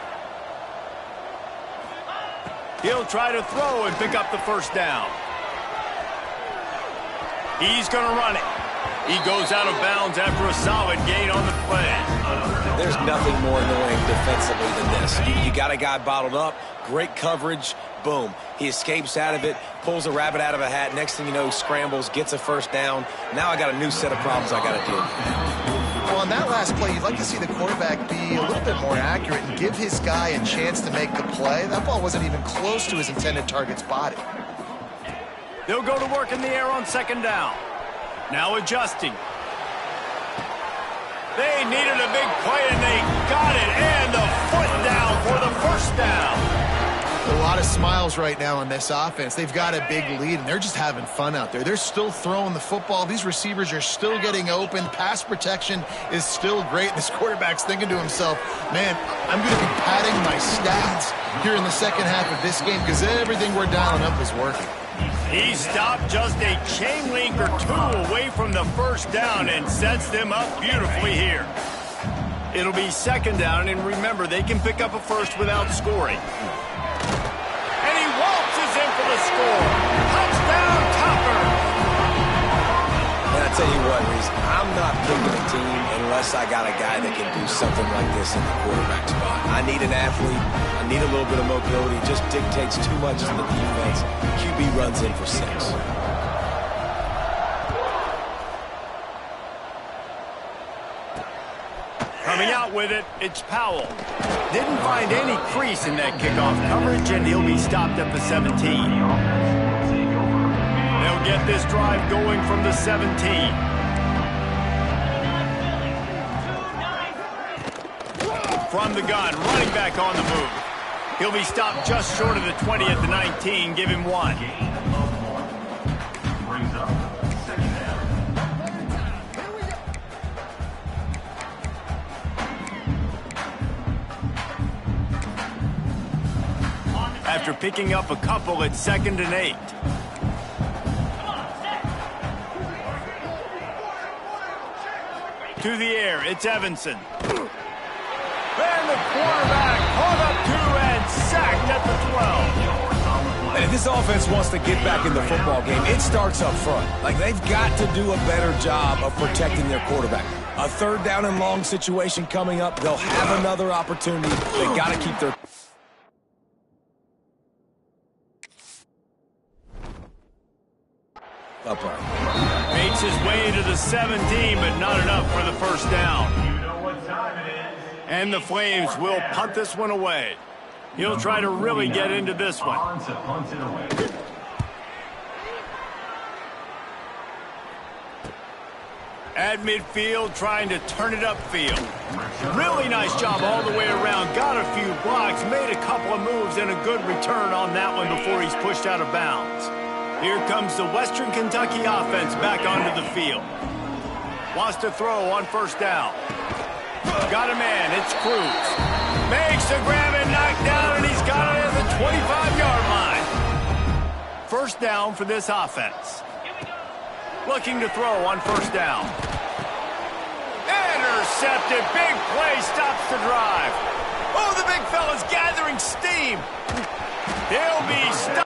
He'll try to throw and pick up the 1st down. He's going to run it. He goes out of bounds after a solid gain on the play. There's nothing more annoying defensively than this. You got a guy bottled up, great coverage, boom. He escapes out of it, pulls a rabbit out of a hat. Next thing you know, he scrambles, gets a 1st down. Now I got a new set of problems I got to deal with. Well, on that last play, you'd like to see the quarterback be a little bit more accurate and give his guy a chance to make the play. That ball wasn't even close to his intended target's body. They'll go to work in the air on 2nd down. Now adjusting. They needed a big play, and they got it. And the foot down for the 1st down. A lot of smiles right now on this offense. They've got a big lead, and they're just having fun out there. They're still throwing the football. These receivers are still getting open. Pass protection is still great. This quarterback's thinking to himself, man, I'm going to be padding my stats here in the second half of this game because everything we're dialing up is working. He stopped just a chain link or 2 away from the 1st down and sets them up beautifully here. It'll be 2nd down, and remember, they can pick up a 1st without scoring. And he waltzes in for the score. Touchdown, Topper! And I tell you what, Reese, I'm not picking a team unless I got a guy that can do something like this in the quarterback spot. I need an athlete. I need a little bit of mobility. It just dictates too much in the defense. QB runs in for 6. with it. It's Powell. Didn't find any crease in that kickoff coverage, and he'll be stopped at the 17. They'll get this drive going from the 17. From the gun, running back on the move. He'll be stopped just short of the 20 at the 19. Give him 1. Brings up second down. After picking up a couple, it's 2nd and 8. To the air, it's Evanson. And the quarterback caught up to and sacked at the 12. And if this offense wants to get back in the football game, it starts up front. Like, they've got to do a better job of protecting their quarterback. A 3rd down and long situation coming up. They'll have another opportunity. They got to keep their... upright. Makes his way to the 17, but not enough for the 1st down. You know what time it is. And the Flames will punt this one away. He'll try to really get into this one. On to punt it away. At midfield, trying to turn it upfield. Really nice job all the way around. Got a few blocks, made a couple of moves, and a good return on that one before he's pushed out of bounds. Here comes the Western Kentucky offense back onto the field. Wants to throw on 1st down. Got a man, it's Cruz. Makes the grab and knock down, and he's got it at the 25-yard line. 1st down for this offense. Looking to throw on 1st down. Intercepted, big play, stops the drive. Oh, the big fella's gathering steam. He'll be stopped.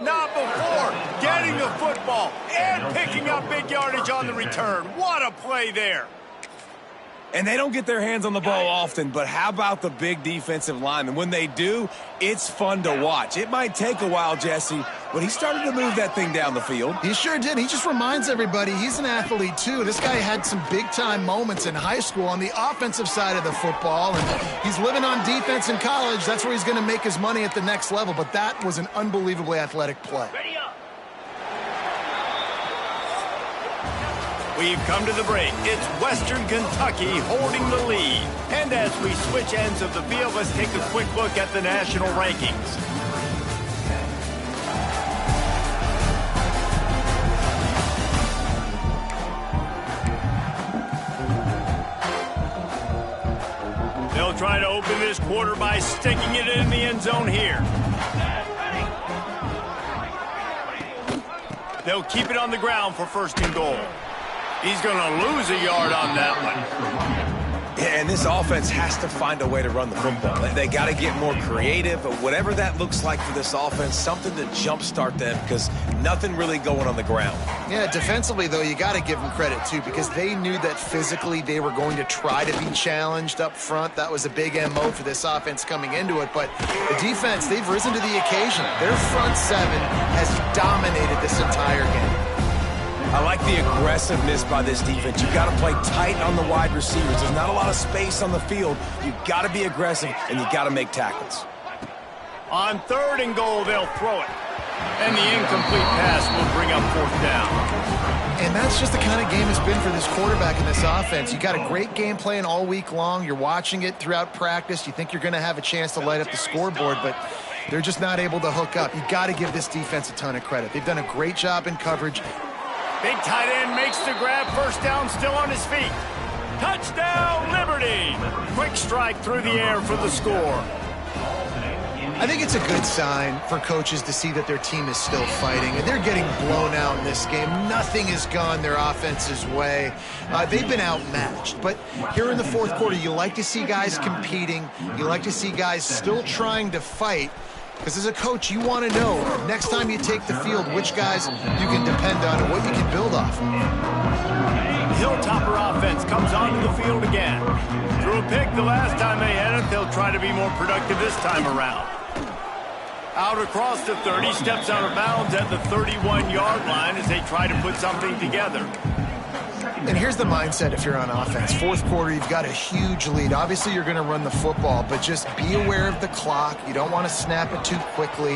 Not before getting the football and picking up big yardage on the return. What a play there. And they don't get their hands on the ball often, but how about the big defensive linemen? When they do, it's fun to watch. It might take a while, Jesse, but he started to move that thing down the field. He sure did. He just reminds everybody he's an athlete, too. This guy had some big-time moments in high school on the offensive side of the football, and he's living on defense in college. That's where he's going to make his money at the next level, but that was an unbelievably athletic play. We've come to the break. It's Western Kentucky holding the lead. And as we switch ends of the field, let's take a quick look at the national rankings. They'll try to open this quarter by sticking it in the end zone here. They'll keep it on the ground for 1st and goal. He's going to lose a yard on that one. Yeah, and this offense has to find a way to run the football. They got to get more creative, but whatever that looks like for this offense, something to jumpstart them because nothing really going on the ground. Yeah, defensively, though, you got to give them credit, too, because they knew that physically they were going to try to be challenged up front. That was a big MO for this offense coming into it, but the defense, they've risen to the occasion. Their front 7 has dominated this entire game. I like the aggressiveness by this defense. You got to play tight on the wide receivers. There's not a lot of space on the field. You got to be aggressive, and you got to make tackles. On 3rd and goal, they'll throw it. And the incomplete pass will bring up 4th down. And that's just the kind of game it's been for this quarterback in this offense. You got a great game plan all week long. You're watching it throughout practice. You think you're going to have a chance to light up the scoreboard, but they're just not able to hook up. You got to give this defense a ton of credit. They've done a great job in coverage. Big tight end makes the grab. First down, still on his feet. Touchdown, Liberty! Quick strike through the air for the score. I think it's a good sign for coaches to see that their team is still fighting, and they're getting blown out in this game. Nothing has gone their offense's way. They've been outmatched, but here in the fourth quarter, you like to see guys competing. You like to see guys still trying to fight, because as a coach, you want to know next time you take the field which guys you can depend on and what you can build off. Hilltopper offense comes onto the field again. Threw a pick the last time they had it. They'll try to be more productive this time around. Out across the 30, steps out of bounds at the 31-yard line as they try to put something together. And here's the mindset if you're on offense. Fourth quarter, you've got a huge lead. Obviously, you're going to run the football, but just be aware of the clock. You don't want to snap it too quickly.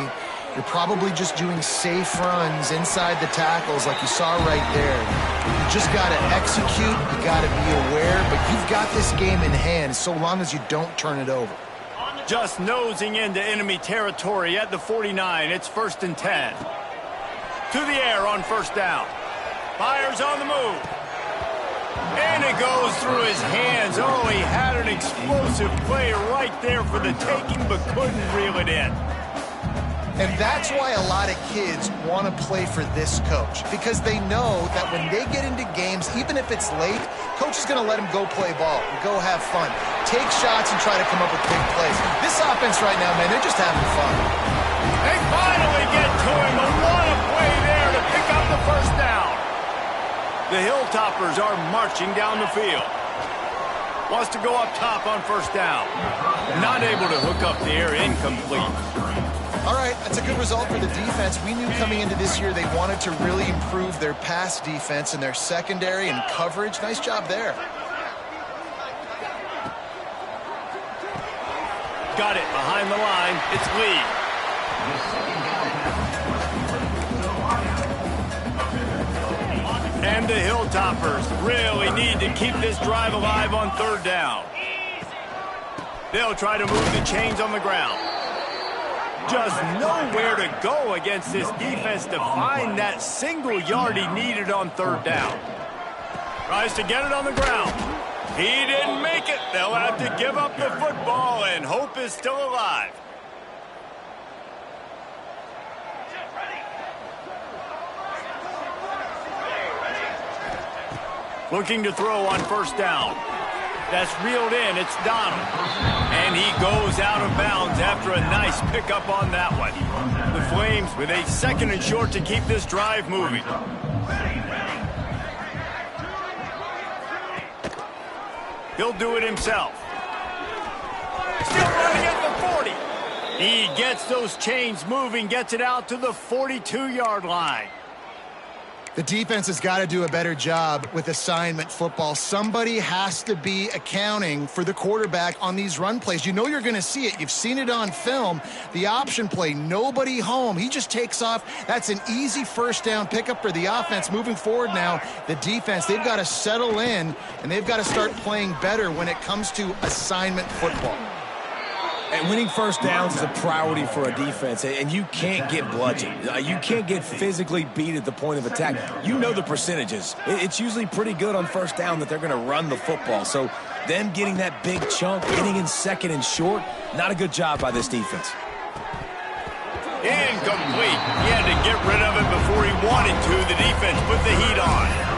You're probably just doing safe runs inside the tackles like you saw right there. You just got to execute. You got to be aware, but you've got this game in hand so long as you don't turn it over. Just nosing into enemy territory at the 49. It's 1st and 10. To the air on first down. Fires on the move. And it goes through his hands. Oh, he had an explosive play right there for the taking, but couldn't reel it in. And that's why a lot of kids want to play for this coach, because they know that when they get into games, even if it's late, coach is going to let them go play ball and go have fun. Take shots and try to come up with big plays. This offense right now, man, they're just having fun. They finally get to him. A lot of play there to pick up the first down. The Hilltoppers are marching down the field. Wants to go up top on first down. Not able to hook up the air, incomplete. All right, that's a good result for the defense. We knew coming into this year they wanted to really improve their pass defense and their secondary and coverage. Nice job there. Got it behind the line. It's Lee. And the Hilltoppers really need to keep this drive alive on third down. They'll try to move the chains on the ground. Just nowhere to go against this defense to find that single yard he needed on third down. Tries to get it on the ground. He didn't make it. They'll have to give up the football, and hope is still alive. Looking to throw on first down. That's reeled in. It's Donald. And he goes out of bounds after a nice pickup on that one. The Flames with a 2nd and short to keep this drive moving. He'll do it himself. Still running at the 40. He gets those chains moving, gets it out to the 42-yard line. The defense has got to do a better job with assignment football. Somebody has to be accounting for the quarterback on these run plays. You know you're going to see it. You've seen it on film. The option play, nobody home. He just takes off. That's an easy first down pickup for the offense. Moving forward now, the defense, they've got to settle in, and they've got to start playing better when it comes to assignment football. And winning first downs is a priority for a defense, and you can't get bludgeoned. You can't get physically beat at the point of attack. You know the percentages. It's usually pretty good on first down that they're going to run the football. So them getting that big chunk, getting in 2nd and short, not a good job by this defense. Incomplete. He had to get rid of it before he wanted to. The defense put the heat on.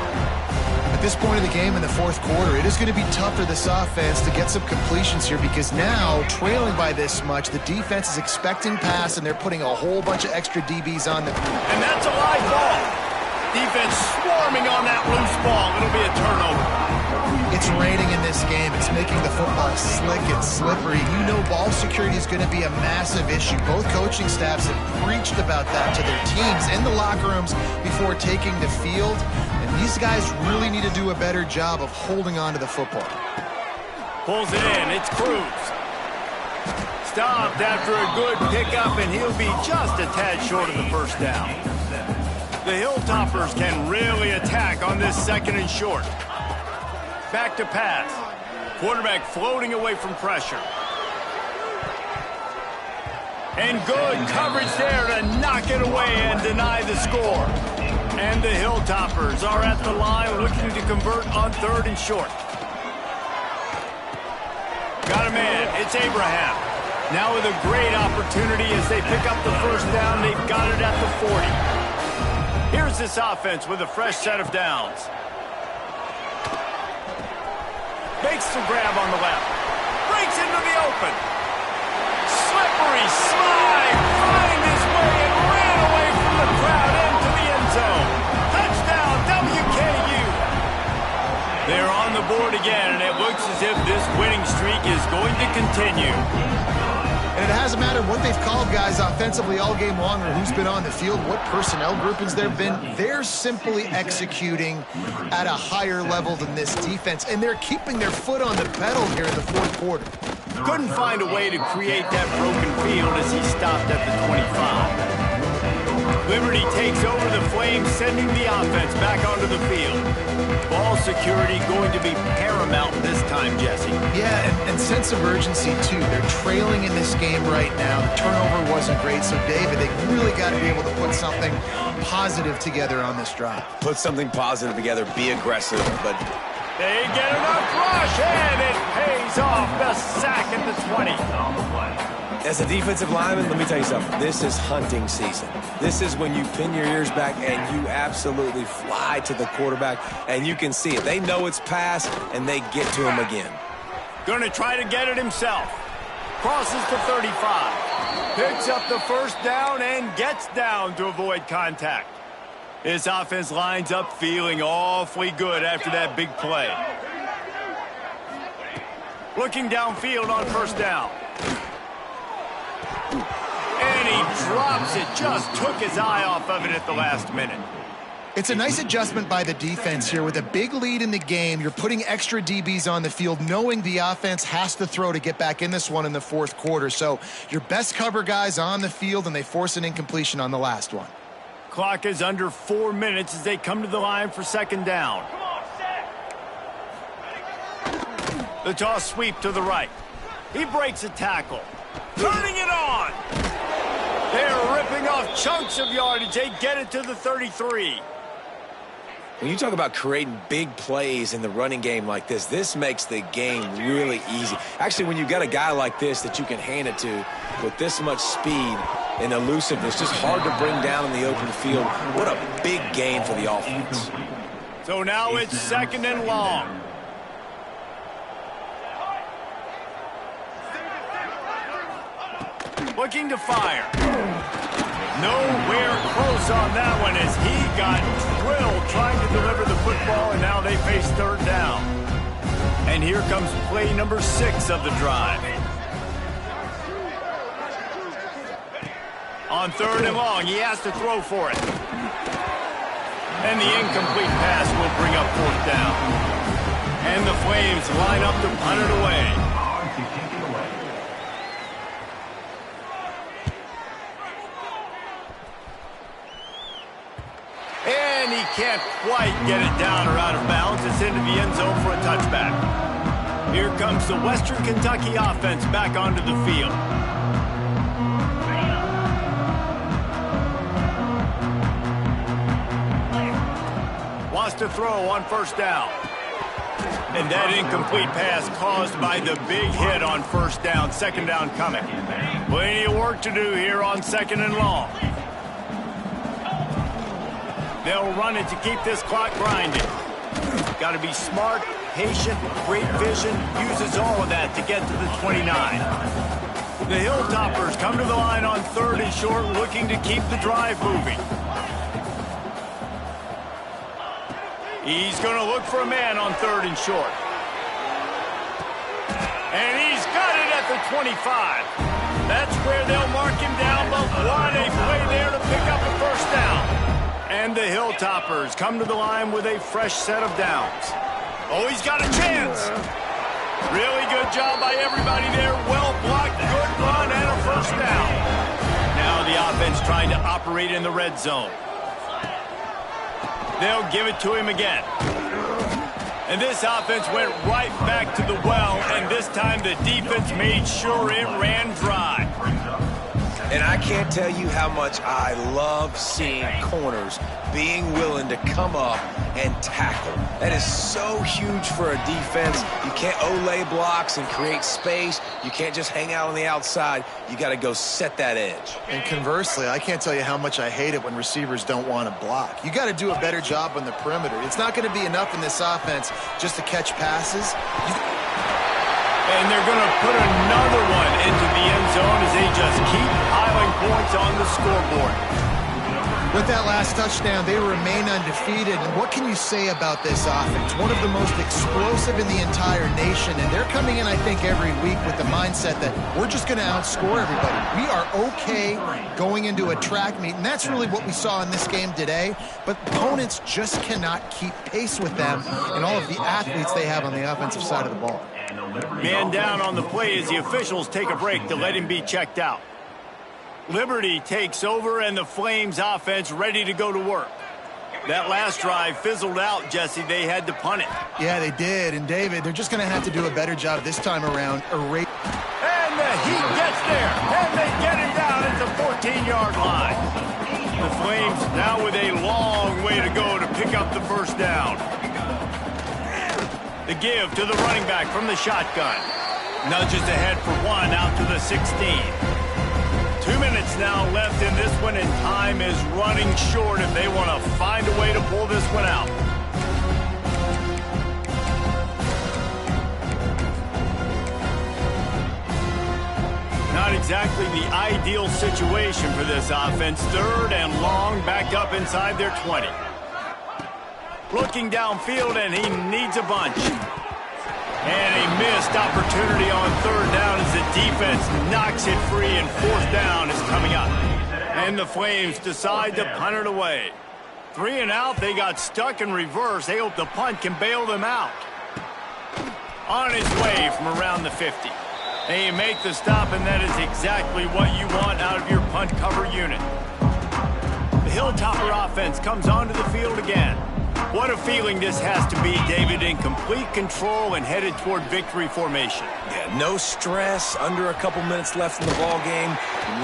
At this point of the game in the fourth quarter, it is going to be tough for this offense to get some completions here, because now, trailing by this much, the defense is expecting pass, and they're putting a whole bunch of extra DBs on them. And that's a live ball. Defense swarming on that loose ball. It'll be a turnover. It's raining in this game. It's making the football slick and slippery. You know ball security is going to be a massive issue. Both coaching staffs have preached about that to their teams in the locker rooms before taking the field. And these guys really need to do a better job of holding on to the football. Pulls it in. It's Cruz. Stopped after a good pickup, and he'll be just a tad short of the first down. The Hilltoppers can really attack on this 2nd and short. Back to pass. Quarterback floating away from pressure. And good coverage there to knock it away and deny the score. And the Hilltoppers are at the line looking to convert on 3rd and short. Got a man. It's Abraham. Now with a great opportunity as they pick up the 1st down. They've got it at the 40. Here's this offense with a fresh set of downs. Makes the grab on the left. Breaks into the open. Slippery slide. Find his way and ran away from the crowd into the end zone. Touchdown, WKU. They're on the board again, and it looks as if this winning streak is going to continue. And it hasn't mattered what they've called guys offensively all game long or who's been on the field, what personnel groupings there have been. They're simply executing at a higher level than this defense, and they're keeping their foot on the pedal here in the 4th quarter. Couldn't find a way to create that broken field as he stopped at the 25. Liberty takes over the Flames, sending the offense back onto the field. Ball security going to be paramount this time, Jesse. Yeah, and sense of urgency, too. They're trailing in this game right now. The turnover wasn't great, so, David, they really got to be able to put something positive together on this drive. Put something positive together, be aggressive, but... They get enough rush, and it pays off. The sack at the 20. As a defensive lineman, let me tell you something. This is hunting season. This is when you pin your ears back and you absolutely fly to the quarterback, and you can see it. They know it's pass, and they get to him again. Going to try to get it himself. Crosses to 35. Picks up the 1st down and gets down to avoid contact. This offense lines up feeling awfully good after that big play. Looking downfield on 1st down. And he drops it. Just took his eye off of it at the last minute. It's a nice adjustment by the defense here. With a big lead in the game, you're putting extra DBs on the field, knowing the offense has to throw to get back in this one in the 4th quarter. So your best cover guys on the field, and they force an incompletion on the last one. Clock is under 4 minutes as they come to the line for 2nd down. The toss sweep to the right. He breaks a tackle. Turning it on. They're ripping off chunks of yardage. They get it to the 33. When you talk about creating big plays in the running game like this, this makes the game really easy. Actually, when you've got a guy like this that you can hand it to with this much speed and elusiveness, just hard to bring down in the open field. What a big gain for the offense. So now it's 2nd and long. Looking to fire. Nowhere close on that one as he got drilled trying to deliver the football, and now they face 3rd down. And here comes play number 6 of the drive. On 3rd and long, he has to throw for it. And the incomplete pass will bring up 4th down. And the Flames line up to punt it away. And he can't quite get it down or out of bounds. It's into the end zone for a touchback. Here comes the Western Kentucky offense back onto the field. Wants to throw on 1st down. And that incomplete pass caused by the big hit on 1st down. 2nd down coming. Plenty of work to do here on 2nd and long. They'll run it to keep this clock grinding. Got to be smart, patient, great vision. Uses all of that to get to the 29. The Hilltoppers come to the line on 3rd and short, looking to keep the drive moving. He's going to look for a man on 3rd and short. And he's got it at the 25. That's where they'll mark him down, but what a play there to pick up a 1st down. And the Hilltoppers come to the line with a fresh set of downs. Oh, he's got a chance. Really good job by everybody there. Well blocked, good run, and a 1st down. Now the offense trying to operate in the red zone. They'll give it to him again. And this offense went right back to the well, and this time the defense made sure it ran dry. And I can't tell you how much I love seeing corners being willing to come up and tackle. That is so huge for a defense. You can't Olay blocks and create space. You can't just hang out on the outside. You got to go set that edge. And conversely, I can't tell you how much I hate it when receivers don't want to block. You got to do a better job on the perimeter. It's not going to be enough in this offense just to catch passes. And they're going to put another one into the end zone as they just keep piling points on the scoreboard. With that last touchdown, they remain undefeated. And what can you say about this offense? One of the most explosive in the entire nation. And they're coming in, I think, every week with the mindset that we're just going to outscore everybody. We are okay going into a track meet. And that's really what we saw in this game today. But opponents just cannot keep pace with them and all of the athletes they have on the offensive side of the ball. Man down on the play as the officials take a break to let him be checked out. Liberty takes over, and the Flames offense ready to go to work. That last drive fizzled out, Jesse. They had to punt it. Yeah, they did. And, David, they're just going to have to do a better job this time around. And the Heat gets there, and they get it down at the 14-yard line. The Flames now with a long way to go to pick up the first down. The give to the running back from the shotgun. Nudges ahead for one out to the 16. 2 minutes now left in this one, and time is running short if they want to find a way to pull this one out. Not exactly the ideal situation for this offense. 3rd and long, backed up inside their 20. Looking downfield, and he needs a bunch. And a missed opportunity on 3rd down as the defense knocks it free, and 4th down is coming up. And the Flames decide to punt it away. 3 and out, they got stuck in reverse. They hope the punt can bail them out. On his way from around the 50. They make the stop, and that is exactly what you want out of your punt cover unit. The Hilltopper offense comes onto the field again. What a feeling this has to be, David, in complete control and headed toward victory formation. Yeah, no stress, under a couple minutes left in the ball game,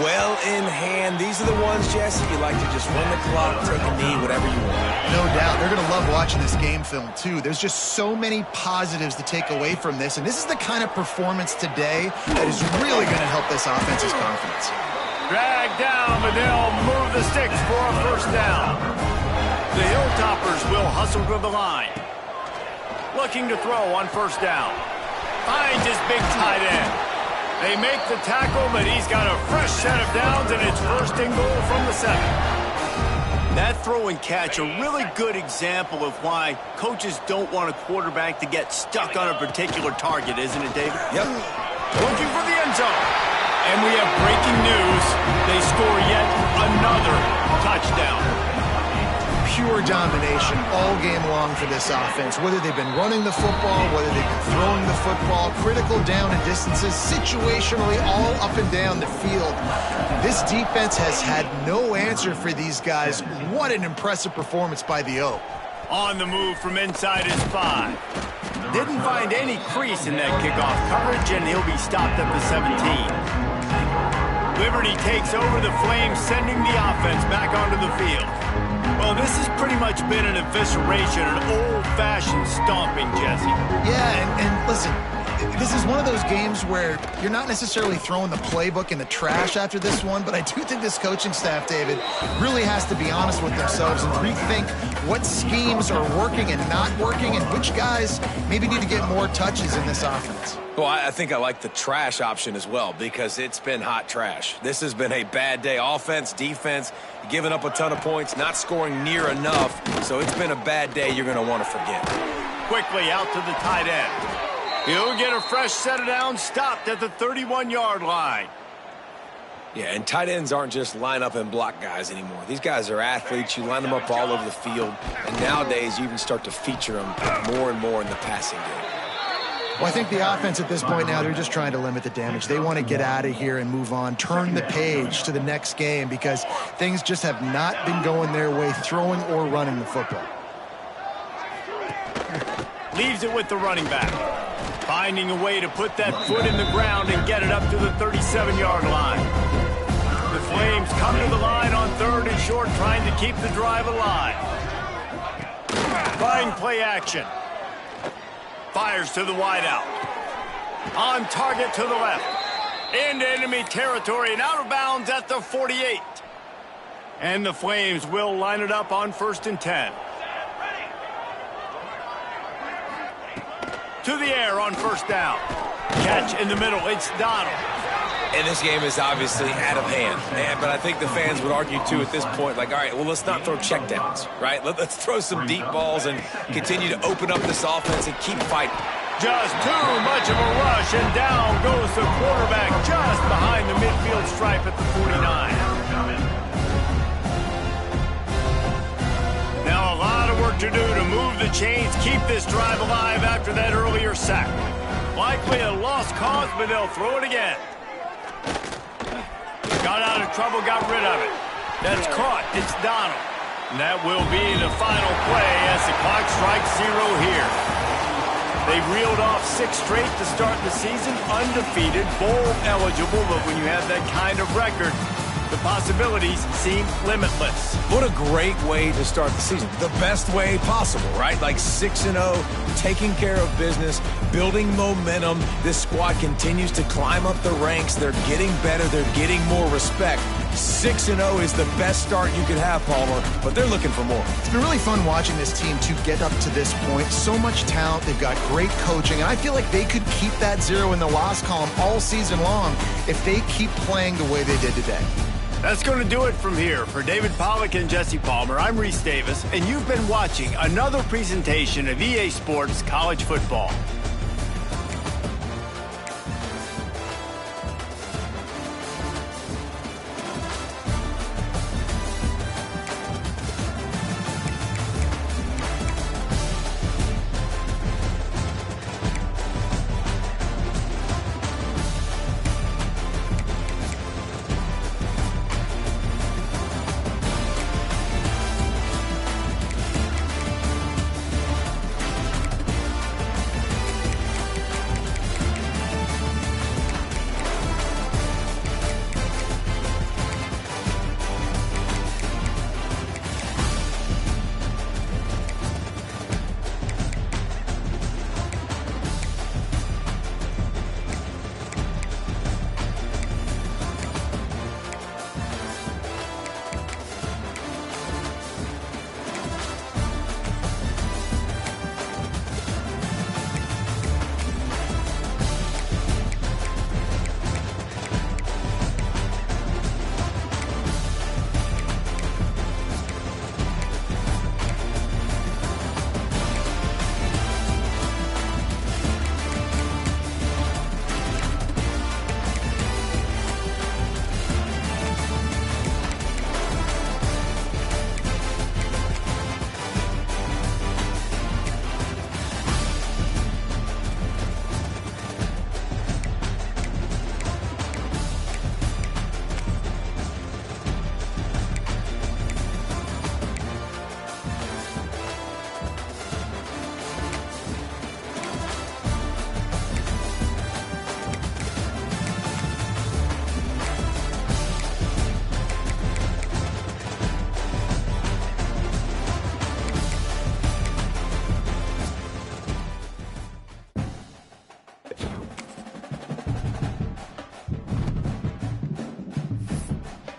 well in hand. These are the ones, Jesse, you like to just run the clock, take a knee, whatever you want. No doubt. They're going to love watching this game film, too. There's just so many positives to take away from this, and this is the kind of performance today that is really going to help this offense's confidence. Drag down, but they'll move the sticks for a first down. The Hilltoppers will hustle to the line. Looking to throw on first down. Finds his big tight end. They make the tackle, but he's got a fresh set of downs, and it's 1st and goal from the 7. That throw and catch, a really good example of why coaches don't want a quarterback to get stuck on a particular target, isn't it, David? Yep. Looking for the end zone. And we have breaking news. They score yet another touchdown. Pure domination all game long for this offense. Whether they've been running the football, whether they've been throwing the football, critical down and distances, situationally all up and down the field. This defense has had no answer for these guys. What an impressive performance by the O. On the move from inside his 5. Didn't find any crease in that kickoff coverage, and he'll be stopped at the 17. Liberty takes over the Flames, sending the offense back onto the field. Well, this has pretty much been an evisceration, an old-fashioned stomping, Jesse. Yeah, and listen, this is one of those games where you're not necessarily throwing the playbook in the trash after this one, but I do think this coaching staff, David, really has to be honest with themselves and rethink what schemes are working and not working and which guys maybe need to get more touches in this offense. Well, I think I like the trash option as well because it's been hot trash. This has been a bad day. Offense, defense, giving up a ton of points, not scoring near enough. So it's been a bad day you're going to want to forget. Quickly out to the tight end. He'll get a fresh set of downs, stopped at the 31-yard line. Yeah, and tight ends aren't just line up and block guys anymore. These guys are athletes. You line them up all over the field. And nowadays, you even start to feature them more and more in the passing game. Well, I think the offense at this point now, they're just trying to limit the damage. They want to get out of here and move on, turn the page to the next game because things just have not been going their way, throwing or running the football. Leaves it with the running back. Finding a way to put that foot in the ground and get it up to the 37-yard line. The Flames come to the line on 3rd and short, trying to keep the drive alive. Flying play action. Fires to the wideout. On target to the left. Into enemy territory and out of bounds at the 48. And the Flames will line it up on 1st and 10. To the air on 1st down. Catch in the middle. It's Donald. And this game is obviously out of hand. But I think the fans would argue, too, at this point, like, all right, well, let's not throw checkdowns, right? Let's throw some deep balls and continue to open up this offense and keep fighting. Just too much of a rush, and down goes the quarterback just behind the midfield stripe at the 49. Now a lot of work to do to move the chains, keep this drive alive after that earlier sack. Likely a lost cause, but they'll throw it again. Got out of trouble, got rid of it. That's caught. It's Donald. And that will be the final play as the clock strikes 0 here. They've reeled off 6 straight to start the season, undefeated, bowl eligible, but when you have that kind of record, the possibilities seem limitless. What a great way to start the season. The best way possible, right? Like 6-0, taking care of business, building momentum. This squad continues to climb up the ranks. They're getting better. They're getting more respect. 6-0 is the best start you could have, Palmer, but they're looking for more. It's been really fun watching this team to get up to this point. So much talent. They've got great coaching, and I feel like they could keep that 0 in the loss column all season long if they keep playing the way they did today. That's going to do it from here. For David Pollack and Jesse Palmer, I'm Reese Davis, and you've been watching another presentation of EA Sports College Football.